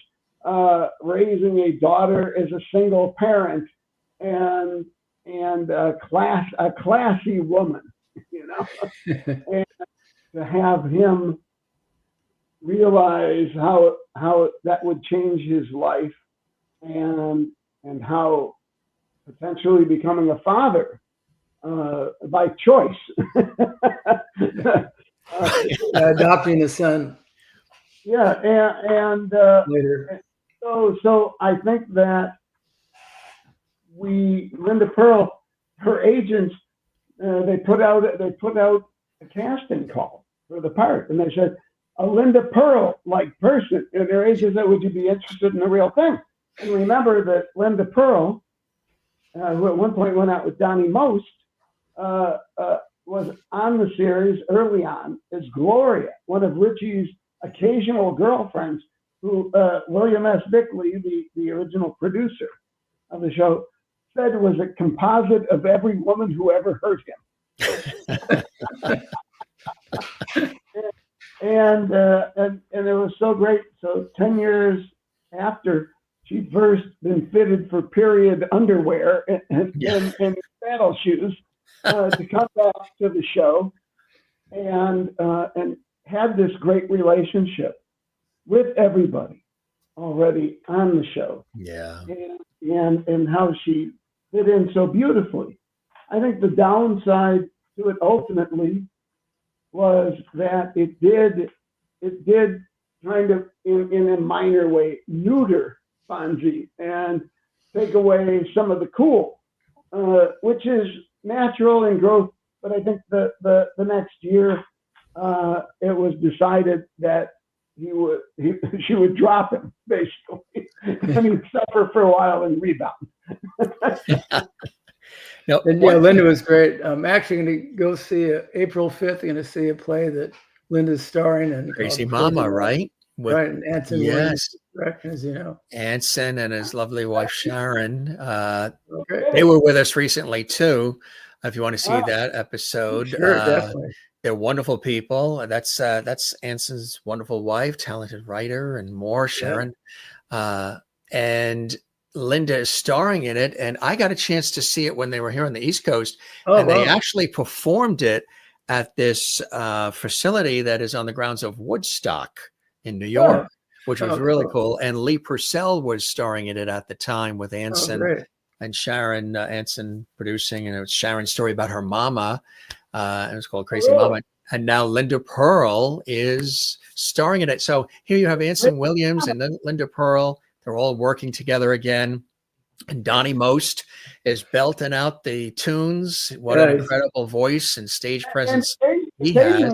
S2: raising a daughter as a single parent and a classy woman, and to have him realize how that would change his life and how potentially becoming a father by choice.
S3: Adopting a son.
S2: Yeah, and
S3: later.
S2: So I think that Linda Pearl, her agents, they put out a casting call for the part, and they said, a Linda Pearl-like person, and their agent said, would you be interested in the real thing? And remember that Linda Pearl who at one point went out with Donnie Most, was on the series early on as Gloria, one of Richie's occasional girlfriends, who William S. Bickley, the original producer of the show, said was a composite of every woman who ever hurt him. and it was so great. So 10 years after she'd first been fitted for period underwear and saddle shoes to come back to the show, and had this great relationship with everybody already on the show.
S1: Yeah.
S2: And how she fit in so beautifully. I think the downside to it ultimately was that it did kind of in a minor way neuter Fonzi and take away some of the cool, which is natural in growth. But I think the next year it was decided that she would drop him basically, and he'd suffer for a while and rebound.
S1: No,
S3: and yeah, Linda was great. I'm actually going to go see April 5th. Going to see a play that Linda's starring in.
S1: Crazy Mama, right?
S3: Right, and Anson
S1: yes,
S3: directions, you know.
S1: Anson and his lovely wife Sharon. They were with us recently too. If you want to see that episode,
S3: sure, definitely.
S1: They're wonderful people. That's Anson's wonderful wife, talented writer, and more, Sharon. Yeah. And Linda is starring in it. And I got a chance to see it when they were here on the East Coast. They actually performed it at this facility that is on the grounds of Woodstock in New York, which was really cool. And Lee Purcell was starring in it at the time with Anson and Sharon, Anson producing. And it was Sharon's story about her mama. It was called Crazy Mama. And now Linda Pearl is starring in it. So here you have Anson Williams and then Linda Pearl. They're all working together again. And Donnie Most is belting out the tunes. What an incredible voice and stage presence he has.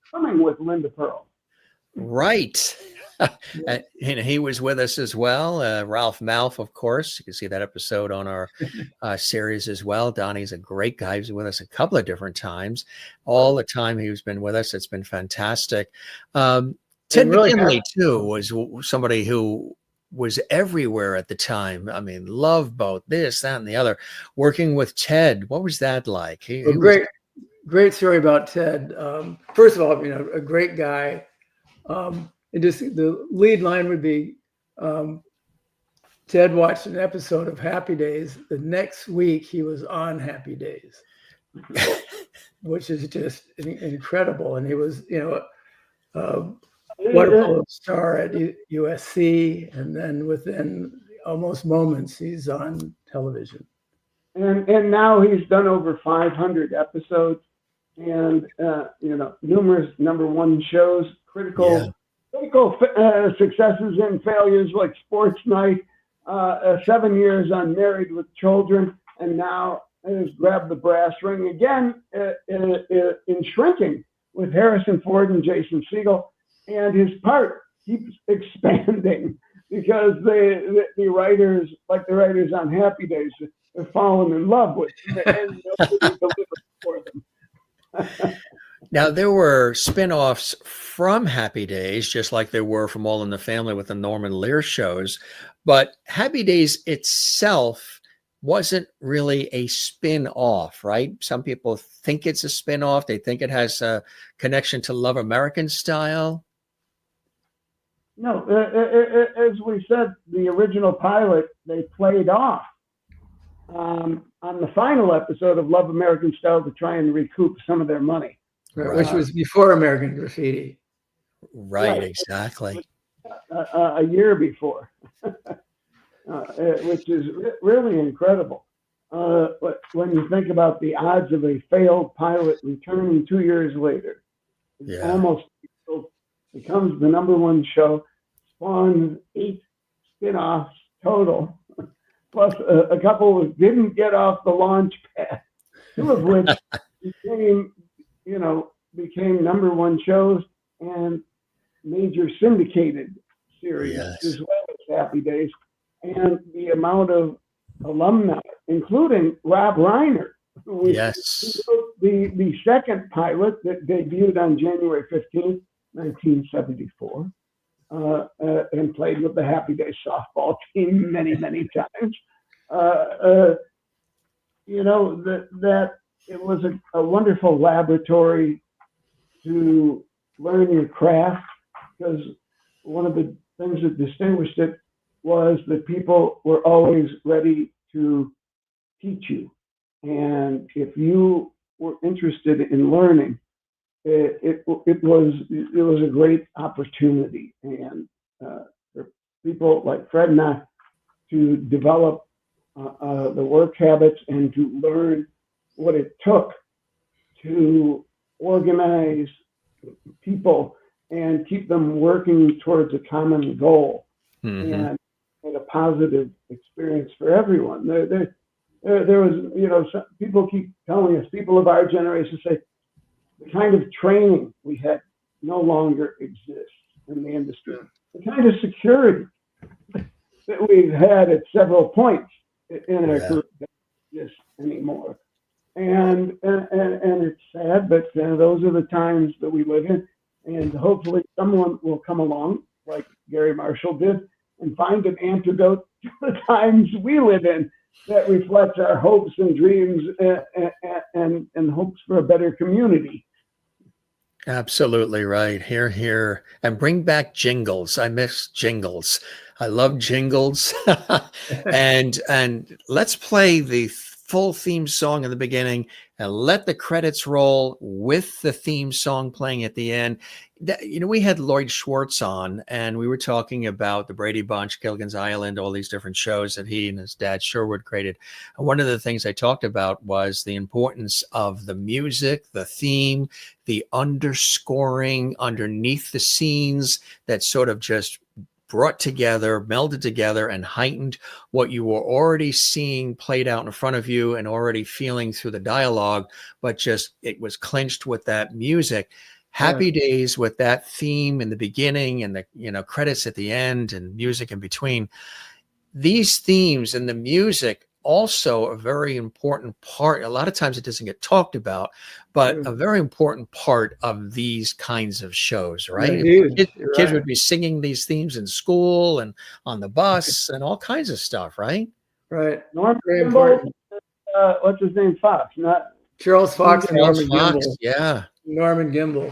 S2: Coming with Linda Pearl.
S1: Right. And he was with us as well. Ralph Malph, of course. You can see that episode on our series as well. Donnie's a great guy. He was with us a couple of different times. All the time he's been with us, it's been fantastic. Ted McGinley, too, was somebody who was everywhere at the time. I mean, loved both this, that, and the other. Working with Ted, what was that like?
S3: Great story about Ted. First of all, a great guy. And just the lead line would be, Ted watched an episode of Happy Days. The next week he was on Happy Days, which is just incredible. And he was, a wonderful star at USC. And then within almost moments, he's on television.
S2: And now he's done over 500 episodes and, numerous #1 shows, critical successes and failures like Sports Night, 7 years on Married with Children, and now has grabbed the brass ring again in Shrinking with Harrison Ford and Jason Segel, and his part keeps expanding because the writers, like the writers on Happy Days, have fallen in love with him and nobody delivers for them.
S1: Now, there were spin-offs from Happy Days, just like there were from All in the Family with the Norman Lear shows. But Happy Days itself wasn't really a spin-off, right? Some people think it's a spin-off. They think it has a connection to Love American Style.
S2: No, as we said, the original pilot, they played off on the final episode of Love American Style to try and recoup some of their money.
S3: Right, which was before American Graffiti.
S1: Right, exactly.
S2: A year before, which is really incredible. But when you think about the odds of a failed pilot returning 2 years later, it almost becomes the #1 show, spawns 8 spin-offs total, plus a couple that didn't get off the launch pad, 2 of which became #1 shows and major syndicated series as well as Happy Days. And the amount of alumni, including Rob Reiner, who
S1: Yes.
S2: wrote the second pilot that debuted on January 15th, 1974, and played with the Happy Days softball team many, many times. That it was a wonderful laboratory to learn your craft, because one of the things that distinguished it was that people were always ready to teach you. And if you were interested in learning, it was a great opportunity. And for people like Fred and I to develop the work habits and to learn what it took to organize people and keep them working towards a common goal, and a positive experience for everyone. There was, some people keep telling us, people of our generation say, the kind of training we had no longer exists in the industry. The kind of security that we've had at several points in our career doesn't exist anymore. And it's sad, but those are the times that we live in. And hopefully someone will come along, like Gary Marshall did, and find an antidote to the times we live in that reflects our hopes and dreams and hopes for a better community.
S1: Absolutely right. Here, here. And bring back jingles. I miss jingles. I love jingles. and let's play the full theme song in the beginning and let the credits roll with the theme song playing at the end. We had Lloyd Schwartz on, and we were talking about the Brady Bunch, Gilligan's Island, all these different shows that he and his dad Sherwood created. And one of the things I talked about was the importance of the music, the theme, the underscoring underneath the scenes that sort of just brought together, melded together, and heightened what you were already seeing played out in front of you and already feeling through the dialogue, but just it was clinched with that music. Happy Days with that theme in the beginning and the credits at the end and music in between. These themes and the music also a very important part. A lot of times it doesn't get talked about, but a very important part of these kinds of shows, right? Kids would be singing these themes in school and on the bus and all kinds of stuff, right?
S3: Right.
S2: Norman
S3: Very
S2: Gimbel,
S3: important.
S2: what's his name? Fox, not
S3: Charles Fox and
S1: Charles
S3: Norman
S1: Fox,
S3: Gimbel.
S1: yeah.
S3: Norman Gimbel.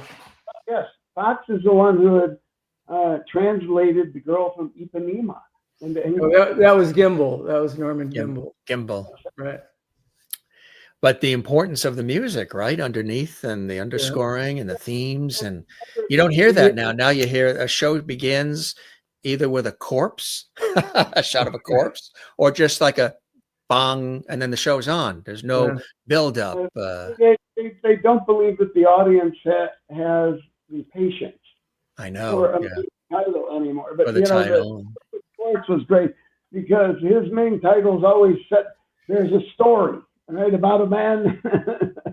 S2: Yes, Fox is the one who had translated The Girl from Ipanema into English.
S3: Oh, that was Gimbel. That was Norman Gimbel.
S1: Gimbel.
S3: Right.
S1: But the importance of the music, right, underneath, and the underscoring and the themes, and you don't hear that now. Now you hear a show begins either with a corpse, a shot of a corpse, or just like a bong, and then the show's on. There's no build up.
S2: They don't believe that the audience has the patience.
S1: I know.
S2: For a main title anymore. But
S1: the title.
S2: Schwartz was great because his main titles always set. There's a story, right, about a man,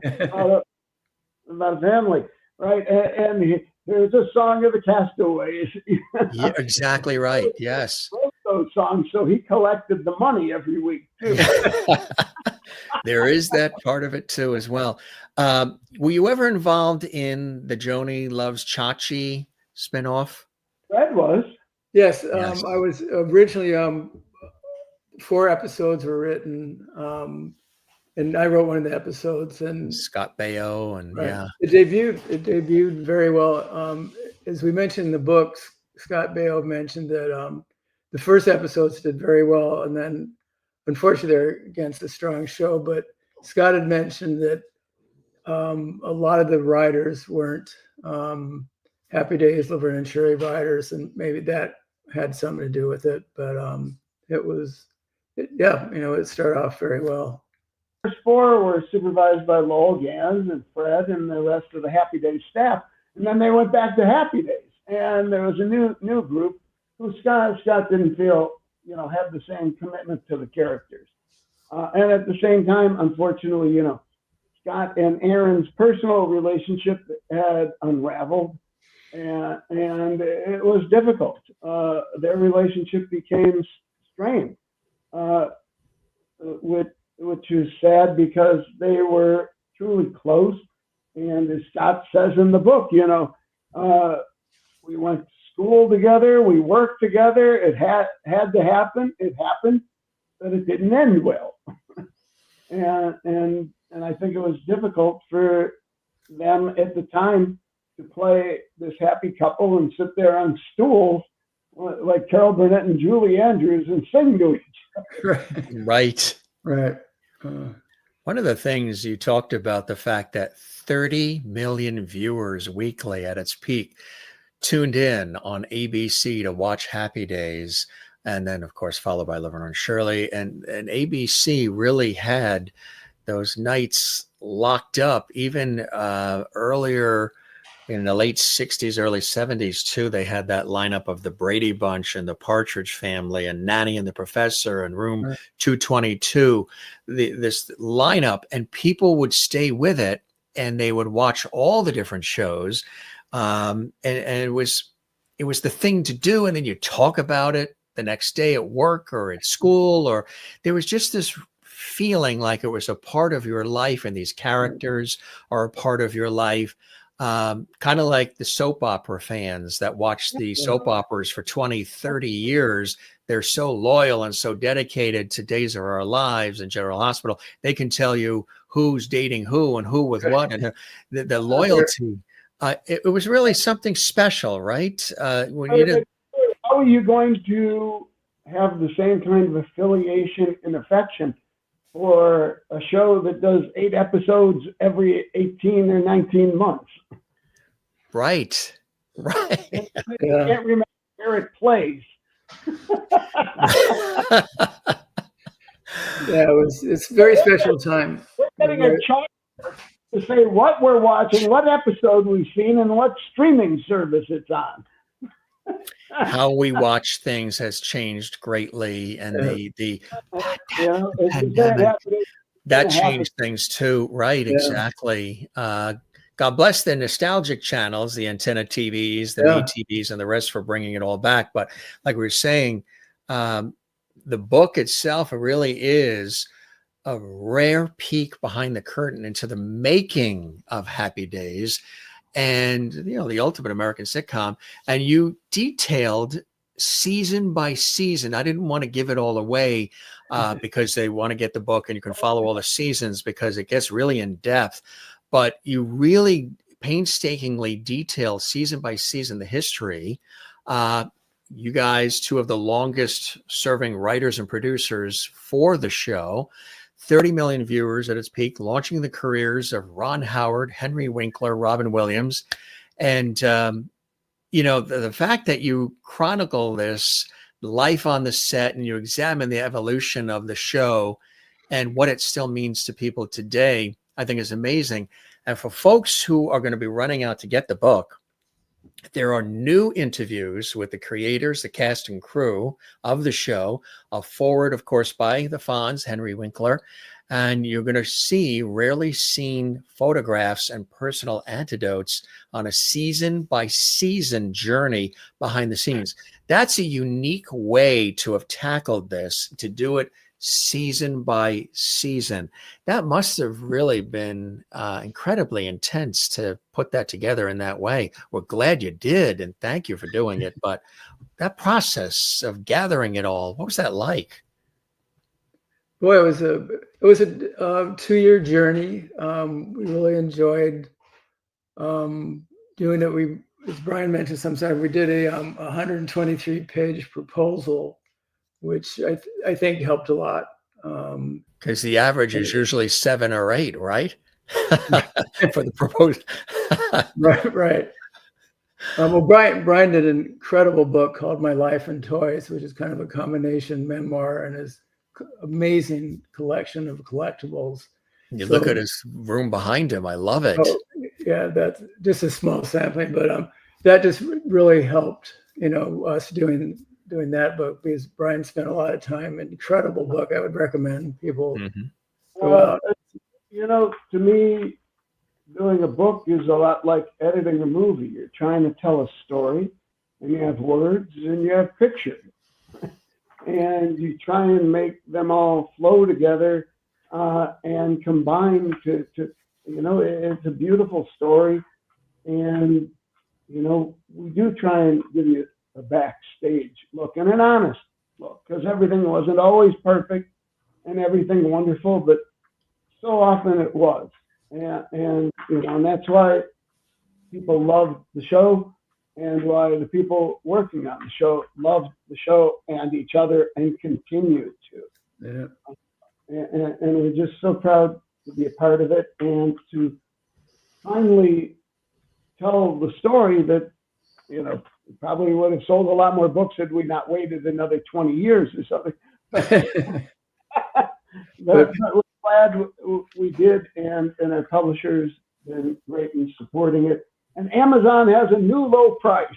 S2: about a family, right, and there's a song of the castaways.
S1: Yeah, exactly right. Yes.
S2: He wrote those songs, so he collected the money every week too.
S1: There is that part of it too, as well. Were you ever involved in the Joanie Loves Chachi spinoff?
S2: Fred was.
S3: Yes, I was originally 4 episodes were written, and I wrote one of the episodes. And
S1: Scott Baio, and
S3: it debuted very well. As we mentioned in the books, Scott Baio mentioned that the first episodes did very well, and then unfortunately they're against a strong show. But Scott had mentioned that a lot of the writers weren't Happy Days, Laverne and Shirley writers, and maybe that had something to do with it. But it started off very well.
S2: The first 4 were supervised by Lowell Gans and Fred and the rest of the Happy Days staff, and then they went back to Happy Days, and there was a new group who Scott didn't feel had the same commitment to the characters, and at the same time, unfortunately, Scott and Aaron's personal relationship had unraveled, and it was difficult. Their relationship became strained. which is sad because they were truly close. And as Scott says in the book, we went to school together, we worked together. It had to happen. It happened, but it didn't end well. and I think it was difficult for them at the time to play this happy couple and sit there on stools like Carol Burnett and Julie Andrews and sing to each other.
S1: Right.
S3: Right.
S1: One of the things you talked about, the fact that 30 million viewers weekly at its peak tuned in on ABC to watch Happy Days, and then of course followed by Laverne and Shirley, and ABC really had those nights locked up. Even earlier in the late 60s, early 70s too, they had that lineup of the Brady Bunch and the Partridge Family and Nanny and the Professor and Room 222, this lineup, and people would stay with it and they would watch all the different shows. And it was the thing to do. And then you talk about it the next day at work or at school, or there was just this feeling like it was a part of your life, and these characters are a part of your life. Kind of like the soap opera fans that watch the soap operas for 20, 30 years. They're so loyal and so dedicated to Days of Our Lives and General Hospital. They can tell you who's dating who and who with what, and the loyalty. It was really something special, right? When you
S2: how are you going to have the same kind of affiliation and affection for a show that does 8 episodes every 18 or 19 months?
S1: Right.
S2: I can't remember where it plays.
S3: It's a very special time.
S2: We're getting a chart to say what we're watching, what episode we've seen, and what streaming service it's on.
S1: How we watch things has changed greatly, and the pandemic, that changed things too. Right, exactly. God bless the nostalgic channels, the antenna TVs, the ATVs, and the rest for bringing it all back. But like we were saying, the book itself really is a rare peek behind the curtain into the making of Happy Days, and the ultimate American sitcom. And you detailed season by season. I didn't want to give it all away because they want to get the book, and you can follow all the seasons because it gets really in depth. But you really painstakingly detail season by season the history. You guys, 2 of the longest serving writers and producers for the show, 30 million viewers at its peak, launching the careers of Ron Howard, Henry Winkler, Robin Williams. And, the fact that you chronicle this life on the set and you examine the evolution of the show and what it still means to people today, I think is amazing. And for folks who are going to be running out to get the book, there are new interviews with the creators, the cast and crew of the show, a forward, of course, by the Fonz, Henry Winkler. And you're going to see rarely seen photographs and personal anecdotes on a season by season journey behind the scenes. That's a unique way to have tackled this, to do it season by season. That must have really been incredibly intense to put that together in that way. We're glad you did, and thank you for doing it. But that process of gathering it all, what was that like?
S3: Boy, it was a 2-year journey. We really enjoyed doing it. As Brian mentioned, sometimes we did a 123-page proposal, which I think helped a lot.
S1: Because the average is usually 7 or 8, right? For the proposal.
S3: Right. Well, Brian did an incredible book called My Life in Toys, which is kind of a combination memoir and his amazing collection of collectibles.
S1: You look at his room behind him. I love it.
S3: Yeah, that's just a small sampling, but that just really helped, us doing that book, because Brian spent a lot of time. An incredible book. I would recommend people go out.
S2: To me, doing a book is a lot like editing a movie. You're trying to tell a story, and you have words and you have pictures. and you try and make them all flow together and combine to, it's a beautiful story. And, we do try and give you a backstage look and an honest look, because everything wasn't always perfect and everything wonderful, but so often it was. And that's why people love the show, and why the people working on the show love the show and each other and continue to.
S3: Yeah.
S2: And we're just so proud to be a part of it, and to finally tell the story that, we probably would have sold a lot more books had we not waited another 20 years or something. But we're glad we did, and our publishers been great in supporting it. And Amazon has a new low price.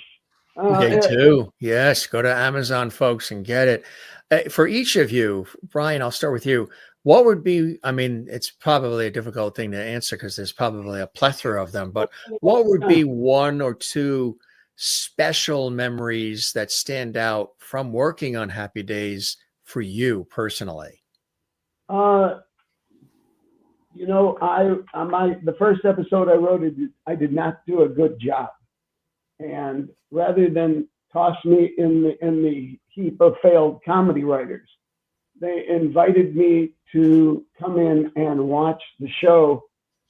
S1: They do. Yes. Go to Amazon, folks, and get it. For each of you, Brian, I'll start with you. What would be, it's probably a difficult thing to answer because there's probably a plethora of them, but what would be one or two special memories that stand out from working on Happy Days for you personally?
S2: The first episode I wrote, I did not do a good job, and rather than toss me in the heap of failed comedy writers, they invited me to come in and watch the show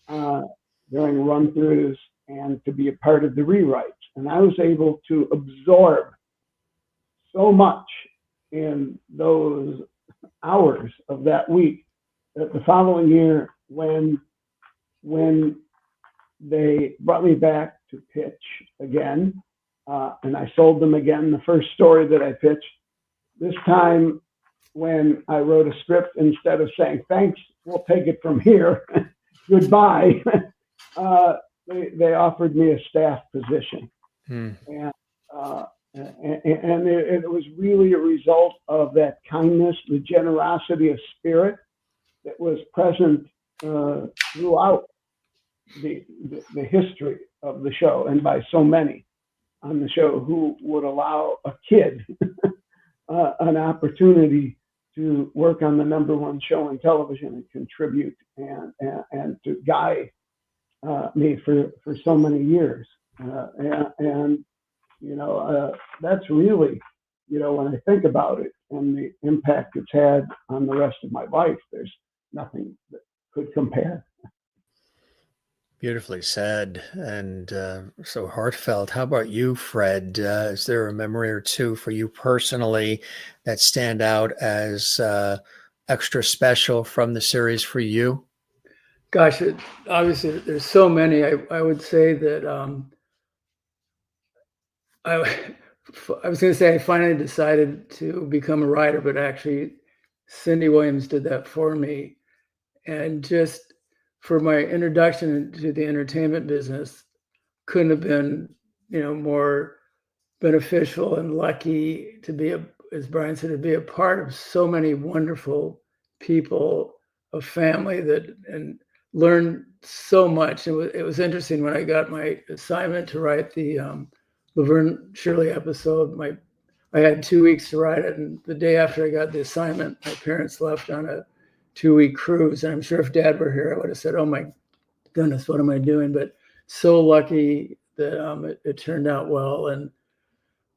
S2: during run-throughs and to be a part of the rewrites. And I was able to absorb so much in those hours of that week that the following year, when they brought me back to pitch again, and I sold them again the first story that I pitched, this time when I wrote a script, instead of saying, thanks, we'll take it from here, goodbye, they offered me a staff position. And it was really a result of that kindness, the generosity of spirit that was present throughout the history of the show, and by so many on the show who would allow a kid an opportunity to work on the #1 show on television and contribute and to guide me for so many years. That's really, when I think about it and the impact it's had on the rest of my life, there's nothing that could compare.
S1: Beautifully said, and so heartfelt. How about you, Fred? Is there a memory or two for you personally that stand out as extra special from the series for you?
S3: Gosh, obviously there's so many. I would say that I was going to say I finally decided to become a writer, but actually Cindy Williams did that for me. And just for my introduction to the entertainment business, couldn't have been, more beneficial and lucky to be, as Brian said, to be a part of so many wonderful people, a family and learned so much. It was interesting when I got my assignment to write the Laverne and Shirley episode. I had 2 weeks to write it, and the day after I got the assignment, my parents left on a 2-week cruise. And I'm sure if Dad were here, I would have said, "Oh my goodness, what am I doing?" But so lucky that it turned out well, and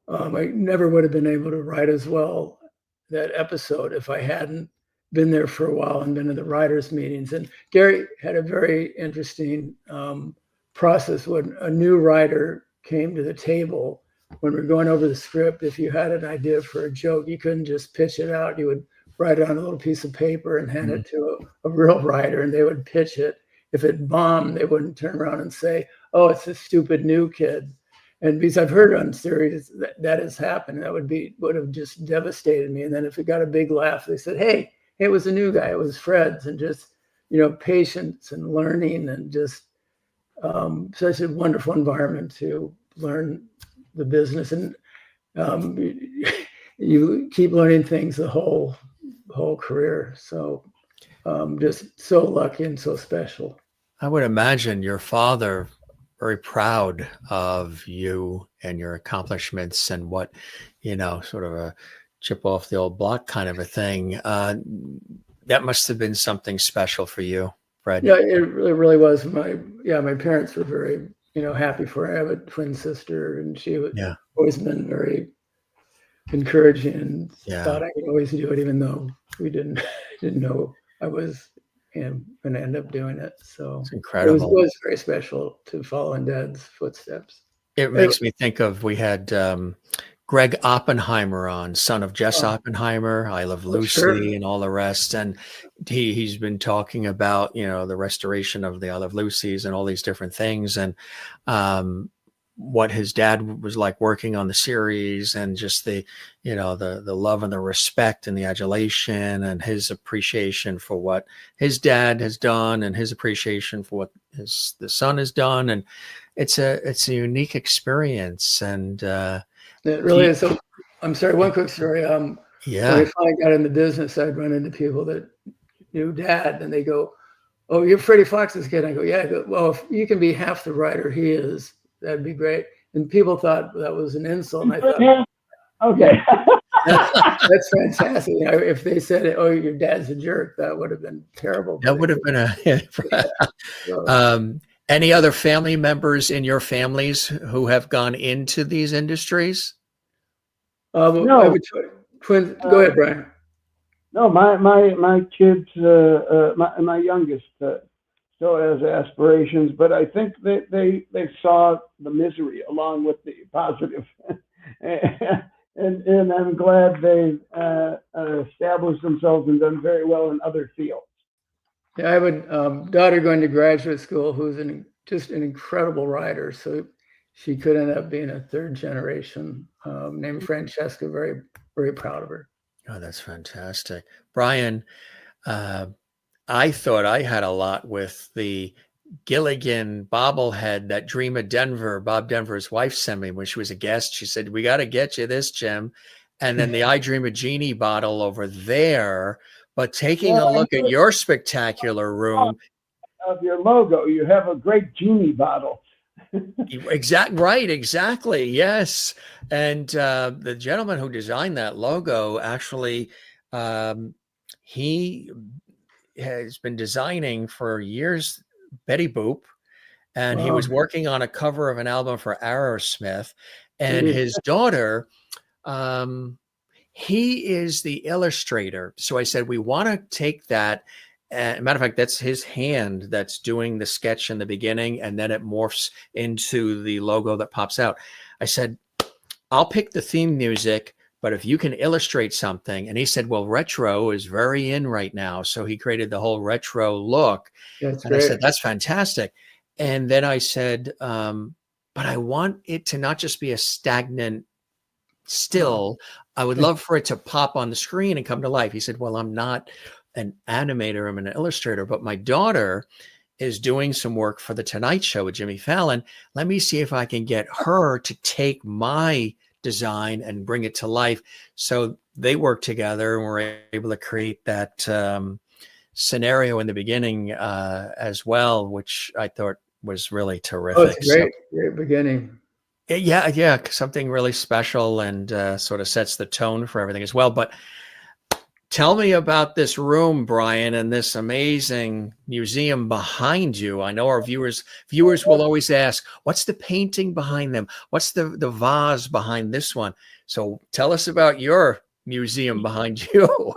S3: I never would have been able to write as well that episode if I hadn't been there for a while and been to the writers' meetings. And Gary had a very interesting process when a new writer came to the table. When we're going over the script, if you had an idea for a joke, you couldn't just pitch it out. You would write it on a little piece of paper and hand it to a real writer, and they would pitch it. If it bombed, they wouldn't turn around and say, "Oh, it's a stupid new kid." And because I've heard on series that has happened, that would have just devastated me. And then if it got a big laugh, they said, "Hey, it was a new guy. It was Fred's," and just patience and learning, and just such a wonderful environment to learn the business. And you keep learning things the whole career. So just so lucky and so special.
S1: I would imagine your father very proud of you and your accomplishments and what, sort of chip off the old block kind of a thing. That must have been something special for you, Fred.
S3: Yeah, it really was. My parents were very, happy for her. I have a twin sister, and she was always been very encouraging and thought I could always do it, even though we didn't know I was going to end up doing it. So
S1: it's incredible.
S3: It was very special to follow in Dad's footsteps.
S1: It makes me think of, we had Greg Oppenheimer on, son of Jess Oppenheimer, I Love Lucy, and all the rest. And he's been talking about, the restoration of the I Love Lucy's and all these different things. And what his dad was like working on the series, and just the love and the respect and the adulation and his appreciation for what his dad has done and his appreciation for what the son has done. And it's a unique experience. And
S3: it really is. So I'm sorry, one quick story. When I finally got in the business, I'd run into people that knew Dad, and they go, "Oh, you're Freddie Fox's kid." I go, "Yeah." I go, "Well, if you can be half the writer he is, that'd be great." And people thought that was an insult. And I thought,
S2: okay,
S3: that's fantastic. If they said, "Oh, your dad's a jerk," that would have been terrible.
S1: That would have been any other family members in your families who have gone into these industries?
S2: No.
S3: I would twins. Go ahead, Brian.
S2: No, my kids, my youngest still has aspirations, but I think that they saw the misery along with the positive, and I'm glad they've established themselves and done very well in other fields.
S3: Yeah, I have a daughter going to graduate school who's just an incredible writer. So she could end up being a third generation, named Francesca. Very, very proud of her.
S1: Oh, that's fantastic. Brian, I thought I had a lot with the Gilligan bobblehead that Dream of Denver, Bob Denver's wife, sent me when she was a guest. She said, "We got to get you this, Jim." And then the I Dream of Jeannie bottle over there. But taking a look at your spectacular room.
S2: Of your logo, you have a great genie bottle.
S1: Exactly. Yes. And the gentleman who designed that logo, actually, he has been designing for years Betty Boop, and he was working on a cover of an album for Aerosmith, and his daughter, he is the illustrator. So I said, we want to take that. Matter of fact, that's his hand that's doing the sketch in the beginning, and then it morphs into the logo that pops out. I said, I'll pick the theme music, but if you can illustrate something. And he said, well, retro is very in right now. So he created the whole retro look.
S3: That's
S1: and
S3: great.
S1: I said, that's fantastic. And then I said, but I want it to not just be a stagnant still. I would love for it to pop on the screen and come to life. He said, well, I'm not an animator, I'm an illustrator, but my daughter is doing some work for the Tonight Show with Jimmy Fallon. Let me see if I can get her to take my design and bring it to life. So they worked together and were able to create that scenario in the beginning as well, which I thought was really terrific.
S3: Oh, it's great. Great beginning.
S1: Yeah, something really special, and sort of sets the tone for everything as well. But tell me about this room, Brian, and this amazing museum behind you. I know our viewers will always ask, what's the painting behind them? What's the vase behind this one? So tell us about your museum behind you.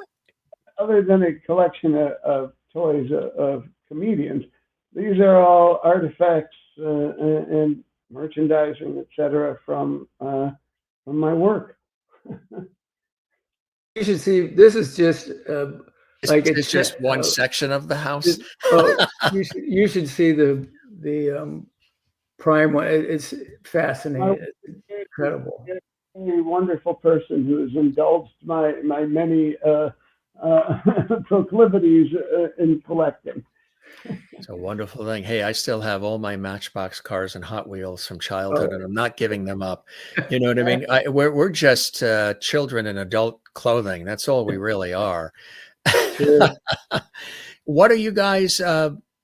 S2: Other than a collection of toys of comedians, these are all artifacts and merchandising, etc., from my work.
S3: You should see. This is just like
S1: it's just one section of the house.
S3: You should see the prime one. It's fascinating. It's incredible.
S2: A wonderful person who has indulged my many proclivities in collecting.
S1: It's a wonderful thing. Hey, I still have all my Matchbox cars and Hot Wheels from childhood, and I'm not giving them up. You know what I mean? We're just children in adult clothing. That's all we really are. What are you guys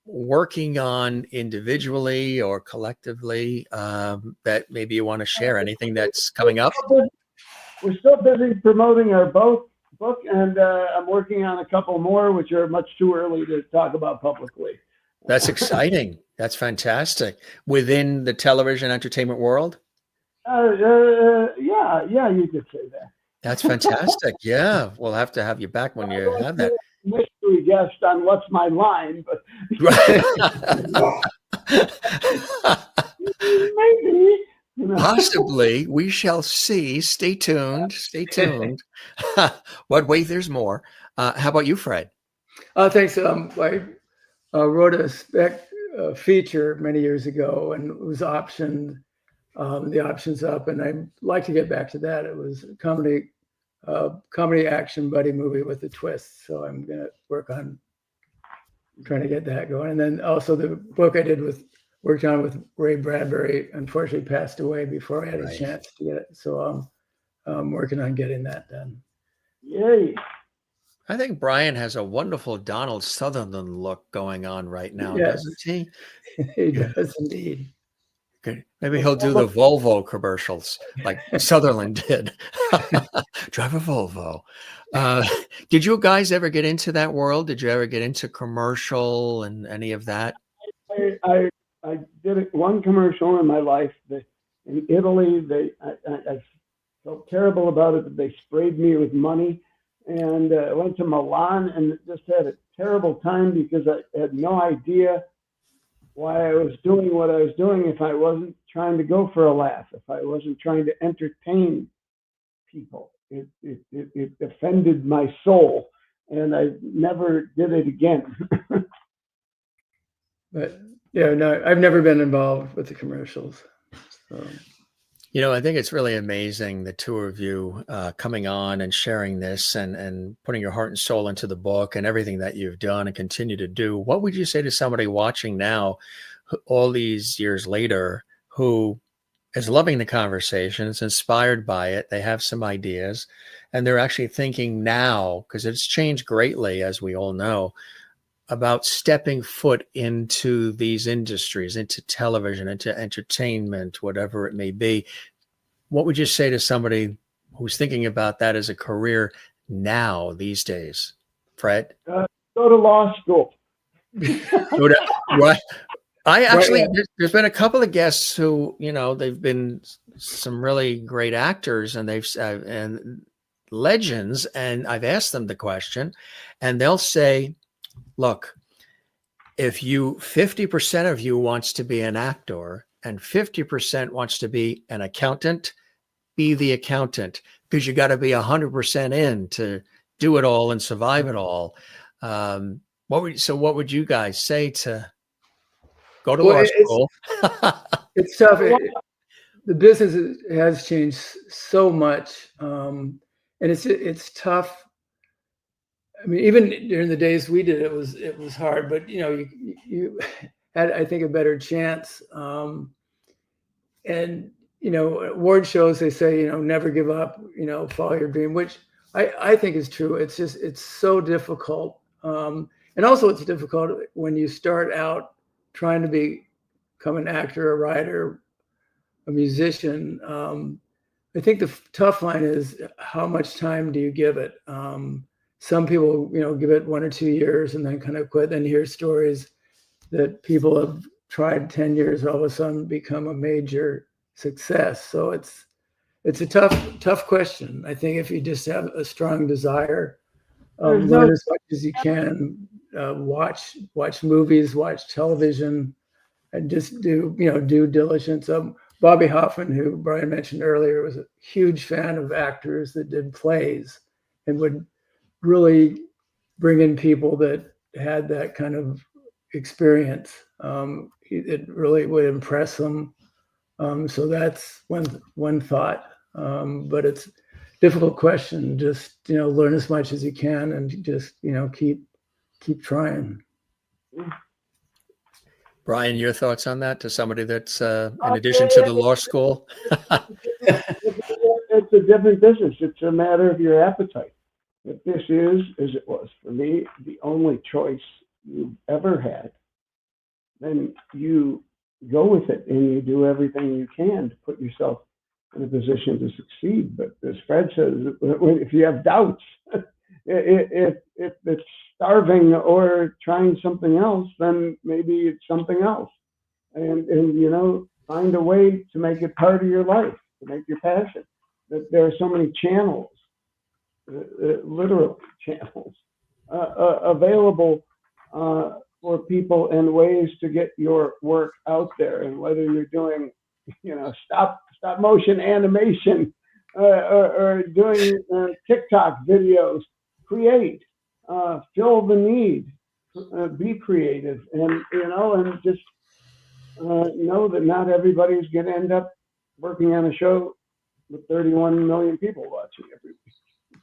S1: working on individually or collectively that maybe you want to share? Anything that's coming up?
S2: we're still busy promoting our book, and I'm working on a couple more, which are much too early to talk about publicly.
S1: That's exciting. That's fantastic. Within the television entertainment world?
S2: Yeah, you could say that.
S1: That's fantastic. Yeah, we'll have to have you back when you have that.
S2: Mystery guest on What's My Line, but maybe.
S1: Possibly. We shall see. Stay tuned. Stay tuned. But wait, there's more. How about you, Fred?
S3: Thanks. I wrote a spec feature many years ago, and it was optioned. The option's up, and I'd like to get back to that. It was a comedy action buddy movie with a twist. So I'm going to work on trying to get that going. And then also the book I worked on with Ray Bradbury, unfortunately passed away before I had a chance to get it. So I'm working on getting that done.
S2: Yay.
S1: I think Brian has a wonderful Donald Sutherland look going on right now,
S3: Yes.
S1: doesn't he?
S3: He does indeed.
S1: Okay. Maybe he'll do the Volvo commercials like Sutherland did. Drive a Volvo. Did you guys ever get into that world? Did you ever get into commercial and any of that?
S2: I did one commercial in my life. In Italy, I felt terrible about it, but they sprayed me with money. And I went to Milan and just had a terrible time because I had no idea why I was doing what I was doing if I wasn't trying to go for a laugh, if I wasn't trying to entertain people. It offended my soul, and I never did it again.
S3: But yeah, no, I've never been involved with the commercials. So.
S1: I think it's really amazing, the two of you coming on and sharing this and putting your heart and soul into the book and everything that you've done and continue to do. What would you say to somebody watching now, all these years later, who is loving the conversation, is inspired by it, they have some ideas, and they're actually thinking now, because it's changed greatly, as we all know, about stepping foot into these industries, into television, into entertainment, whatever it may be. What would you say to somebody who's thinking about that as a career now, these days? Fred?
S2: Go to law school.
S1: Right. I actually, there's been a couple of guests who, they've been some really great actors and and legends. And I've asked them the question and they'll say, look, if 50% of you wants to be an actor and 50% wants to be an accountant, be the accountant, because you got to be 100% in to do it all and survive it all. What would you guys say to go to law school?
S3: It's tough. The business has changed so much, and it's tough. I mean, even during the days we did it was hard, but you had, I think, a better chance. And award shows, they say, never give up, follow your dream, which I think is true. It's so difficult. And also it's difficult when you start out trying to become an actor, a writer, a musician. I think the tough line is how much time do you give it? Some people, give it 1 or 2 years and then kind of quit. Then you hear stories that people have tried 10 years, all of a sudden become a major success. So it's a tough question. I think if you just have a strong desire, learn as much as you can, watch movies, watch television, and just do due diligence. Bobby Hoffman, who Brian mentioned earlier, was a huge fan of actors that did plays and would really bring in people that had that kind of experience. It really would impress them. So that's one thought. But it's a difficult question. Just learn as much as you can and just keep trying.
S1: Brian, your thoughts on that to somebody that's in addition to the law school?
S2: It's a different business. It's a matter of your appetite. If this is, as it was for me, the only choice you've ever had, then you go with it and you do everything you can to put yourself in a position to succeed. But as Fred says, if you have doubts, if it's starving or trying something else, then maybe it's something else. And find a way to make it part of your life, to make your passion. That there are so many channels, literally channels, available for people and ways to get your work out there. And whether you're doing, stop motion animation or doing TikTok videos, create, fill the need, be creative, and just know that not everybody's going to end up working on a show with 31 million people watching every week.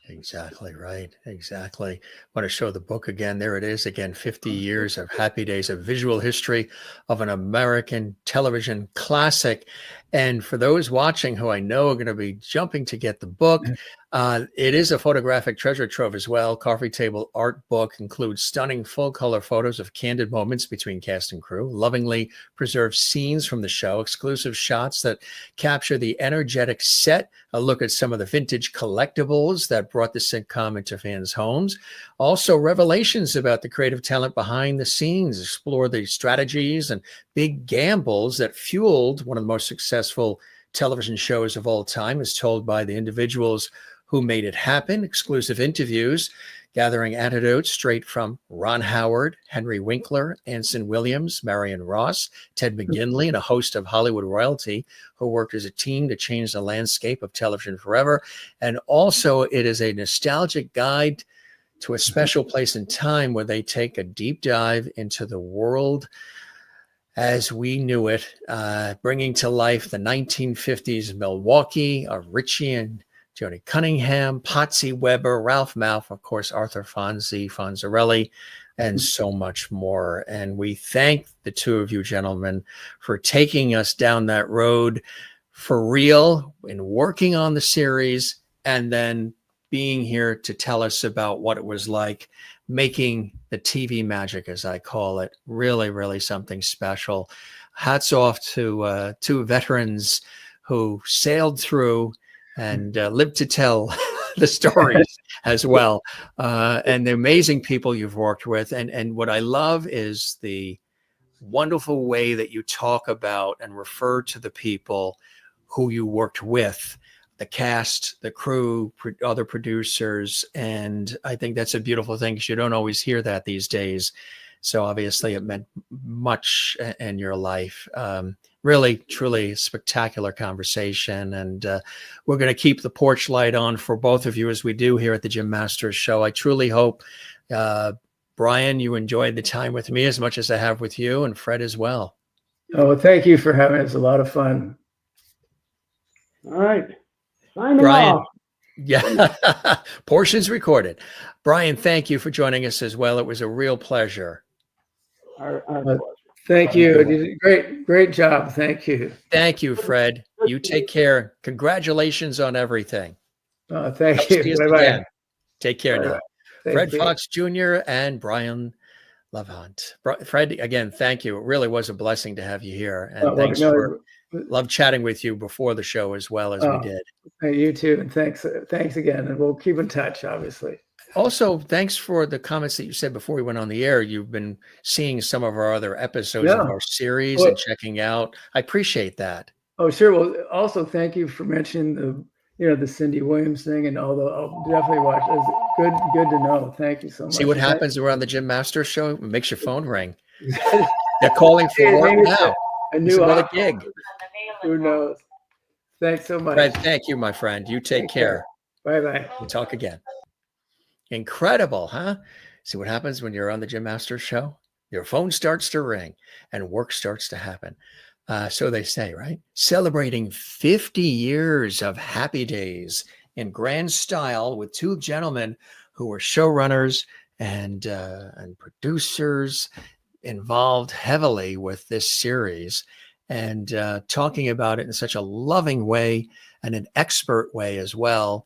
S1: Exactly right. Exactly. Want to show the book again. There it is again, 50 Years of Happy Days, a visual history of an American television classic. And for those watching who I know are going to be jumping to get the book, it is a photographic treasure trove as well. Coffee table art book includes stunning full color photos of candid moments between cast and crew, lovingly preserved scenes from the show, exclusive shots that capture the energetic set, a look at some of the vintage collectibles that brought the sitcom into fans' homes. Also, revelations about the creative talent behind the scenes, explore the strategies and big gambles that fueled one of the most successful television shows of all time, as told by the individuals who made it happen. Exclusive interviews gathering anecdotes straight from Ron Howard, Henry Winkler, Anson Williams, Marion Ross, Ted McGinley, and a host of Hollywood royalty who worked as a team to change the landscape of television forever. And also, it is a nostalgic guide to a special place in time where they take a deep dive into the world as we knew it, bringing to life the 1950s Milwaukee of Richie and Joni Cunningham, Patsy Weber, Ralph Malph, of course, Arthur Fonzarelli, and so much more. And we thank the two of you gentlemen for taking us down that road for real in working on the series and then being here to tell us about what it was like making the TV magic, as I call it, really, really something special. Hats off to two veterans who sailed through and lived to tell the stories as well. And the amazing people you've worked with. And what I love is the wonderful way that you talk about and refer to the people who you worked with, the cast, the crew, other producers. And I think that's a beautiful thing because you don't always hear that these days. So obviously it meant much in your life. Really, truly spectacular conversation. And we're going to keep the porch light on for both of you as we do here at the Jim Masters Show. I truly hope, Brian, you enjoyed the time with me as much as I have with you, and Fred as well.
S3: Oh, thank you for having it. It's a lot of fun.
S2: All right. Signing
S1: Brian,
S2: off.
S1: yeah, portions recorded. Brian, thank you for joining us as well. It was a real pleasure.
S2: Our pleasure.
S3: Thank you. You did great job. Thank you.
S1: Thank you, Fred. You take care. Congratulations on everything.
S3: Thank you.
S1: See us
S3: Bye-bye.
S1: again. Take care now. Fred
S3: you.
S1: Fox Jr. and Brian Levant. Fred, again, thank you. It really was a blessing to have you here. And thanks for love chatting with you before the show as well as we did.
S3: You too. And thanks again. And we'll keep in touch, obviously.
S1: Also, thanks for the comments that you said before we went on the air. You've been seeing some of our other episodes of our series and checking out. I appreciate that.
S3: Oh, sure. Well, also thank you for mentioning the Cindy Williams thing, and although I'll definitely watch it. It's good to know. Thank you so much.
S1: See what happens around the Jim Masters Show? It makes your phone ring. They're calling for work now.
S3: A new
S1: gig.
S3: Who knows? Thanks so much.
S1: Fred, thank you, my friend. You take care.
S3: Bye-bye.
S1: We'll talk again. Incredible, huh? See what happens when you're on the Jim Masters Show? Your phone starts to ring and work starts to happen. So they say, right? Celebrating 50 years of happy days in grand style with two gentlemen who were showrunners and producers involved heavily with this series and talking about it in such a loving way and an expert way as well.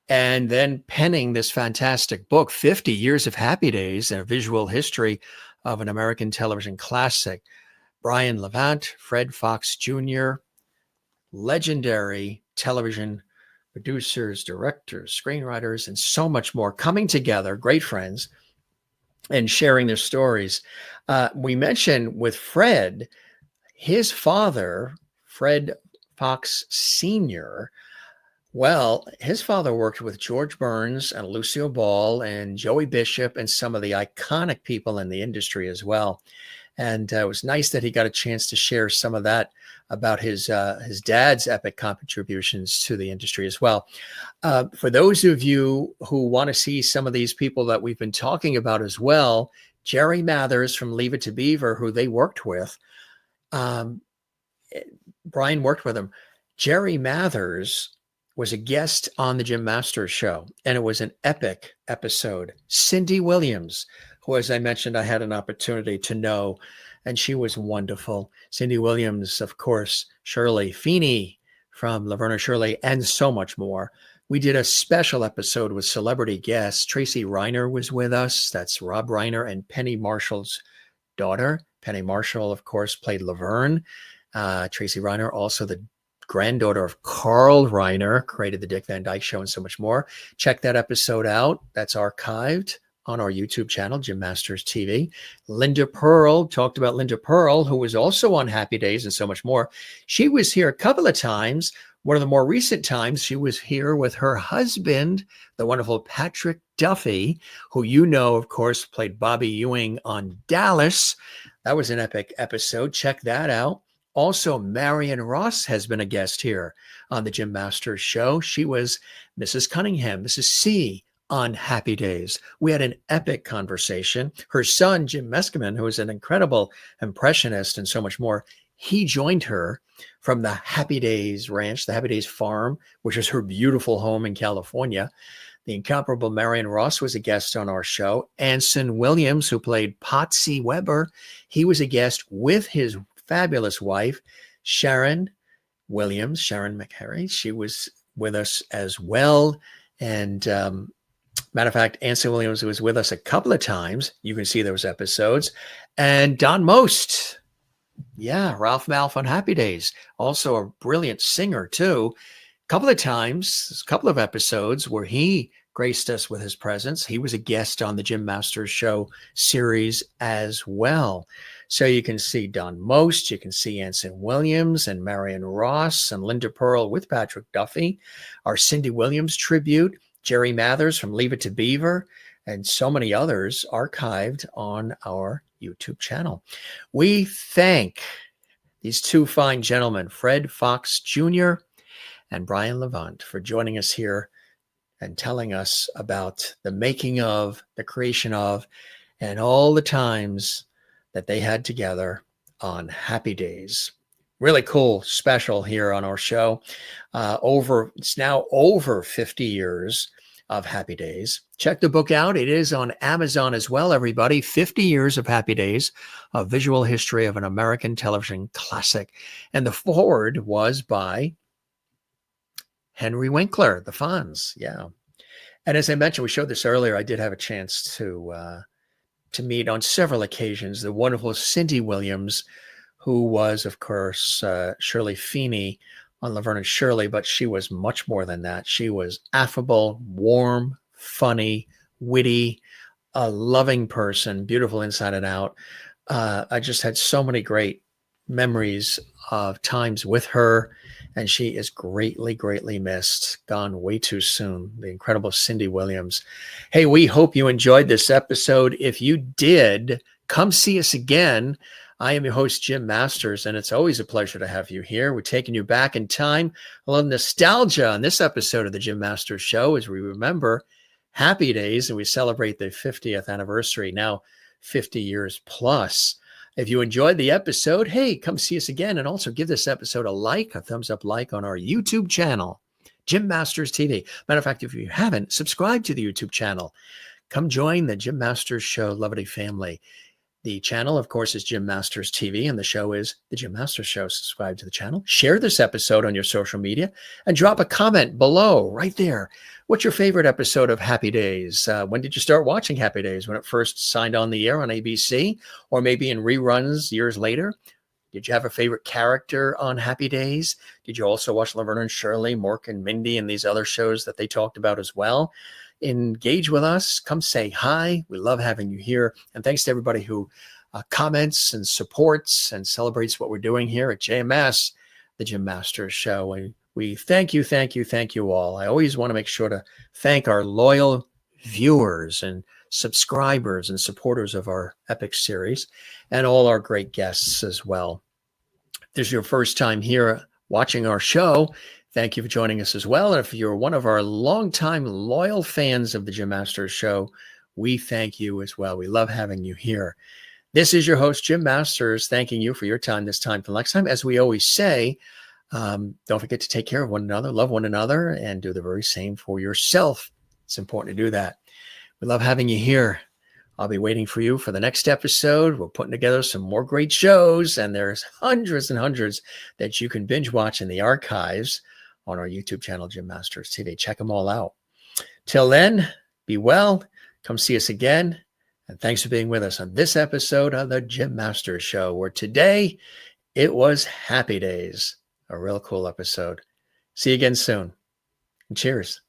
S1: And then penning this fantastic book, 50 Years of Happy Days, a visual history of an American television classic. Brian Levant, Fred Fox Jr., legendary television producers, directors, screenwriters, and so much more coming together, great friends, and sharing their stories. We mentioned with Fred, his father, Fred Fox Sr., well, his father worked with George Burns and Lucille Ball and Joey Bishop and some of the iconic people in the industry as well. And it was nice that he got a chance to share some of that about his dad's epic contributions to the industry as well. For those of you who want to see some of these people that we've been talking about as well, Jerry Mathers from Leave It to Beaver, who they worked with, Brian worked with him. Jerry Mathers was a guest on the Jim Masters show, and it was an epic episode. Cindy Williams, who, as I mentioned, I had an opportunity to know, and she was wonderful. Cindy Williams, of course, Shirley Feeney from Laverne and Shirley, and so much more. We did a special episode with celebrity guests. Tracy Reiner was with us. That's Rob Reiner and Penny Marshall's daughter. Penny Marshall, of course, played Laverne. Tracy Reiner, also the granddaughter of Carl Reiner, created the Dick Van Dyke Show and so much more. Check that episode out. That's archived on our YouTube channel, Jim Masters TV. Linda Pearl, talked about Linda Pearl, who was also on Happy Days and so much more. She was here a couple of times. One of the more recent times, she was here with her husband, the wonderful Patrick Duffy, who you know, of course, played Bobby Ewing on Dallas. That was an epic episode. Check that out. Also, Marion Ross has been a guest here on the Jim Masters Show. She was Mrs. Cunningham, Mrs. C on Happy Days. We had an epic conversation. Her son, Jim Meskimen, who is an incredible impressionist and so much more, he joined her from the Happy Days Ranch, the Happy Days Farm, which is her beautiful home in California. The incomparable Marion Ross was a guest on our show. Anson Williams, who played Potsy Weber, he was a guest with his fabulous wife, Sharon Williams, Sharon McHarry. She was with us as well. And matter of fact, Anson Williams was with us a couple of times. You can see those episodes. And Don Most. Yeah, Ralph Malph on Happy Days. Also a brilliant singer, too. A couple of times, a couple of episodes where he graced us with his presence. He was a guest on the Jim Masters Show series as well. So you can see Don Most, you can see Anson Williams and Marion Ross and Linda Pearl with Patrick Duffy, our Cindy Williams tribute, Jerry Mathers from Leave It to Beaver, and so many others archived on our YouTube channel. We thank these two fine gentlemen, Fred Fox Jr. and Brian Levant, for joining us here and telling us about the making of, the creation of, and all the times that they had together on Happy Days. Really cool special here on our show. It's now over 50 years of Happy Days. Check the book out. It is on Amazon as well, everybody. 50 Years of Happy Days, a visual history of an American television classic. And the foreword was by Henry Winkler, the Fonz. Yeah. And as I mentioned, we showed this earlier, I did have a chance to meet on several occasions the wonderful Cindy Williams, who was, of course, Shirley Feeney on Laverne and Shirley, but she was much more than that. She was affable, warm, funny, witty, a loving person, beautiful inside and out. I just had so many great memories of times with her, and she is greatly, greatly missed, gone way too soon. The incredible Cindy Williams. Hey, we hope you enjoyed this episode. If you did, come see us again. I am your host, Jim Masters, and it's always a pleasure to have you here. We're taking you back in time. A little nostalgia on this episode of the Jim Masters Show as we remember Happy Days, and we celebrate the 50th anniversary, now 50 years plus. If you enjoyed the episode, hey, come see us again, and also give this episode a like, a thumbs up like on our YouTube channel, Jim Masters TV. Matter of fact, if you haven't, subscribe to the YouTube channel. Come join the Jim Masters Show lovely family. The channel, of course, is Jim Masters TV, and the show is The Jim Masters Show. Subscribe to the channel. Share this episode on your social media, and drop a comment below right there. What's your favorite episode of Happy Days? When did you start watching Happy Days? When it first signed on the air on ABC, or maybe in reruns years later? Did you have a favorite character on Happy Days? Did you also watch Laverne and Shirley, Mork and Mindy, and these other shows that they talked about as well? Engage with us. Come say hi. We love having you here. And thanks to everybody who comments and supports and celebrates what we're doing here at JMS, the Jim Masters Show. We thank you all. I always want to make sure to thank our loyal viewers and subscribers and supporters of our Epic series and all our great guests as well. If this is your first time here watching our show, thank you for joining us as well. And if you're one of our longtime loyal fans of the Jim Masters Show, we thank you as well. We love having you here. This is your host, Jim Masters, thanking you for your time this time. Till next time, as we always say, don't forget to take care of one another, love one another, and do the very same for yourself. It's important to do that. We love having you here. I'll be waiting for you for the next episode. We're putting together some more great shows, and there's hundreds and hundreds that you can binge watch in the archives on our YouTube channel, Jim Masters TV. Check them all out. Till then, be well. Come see us again. And thanks for being with us on this episode of the Jim Masters Show, where today it was Happy Days. A real cool episode. See you again soon. And cheers.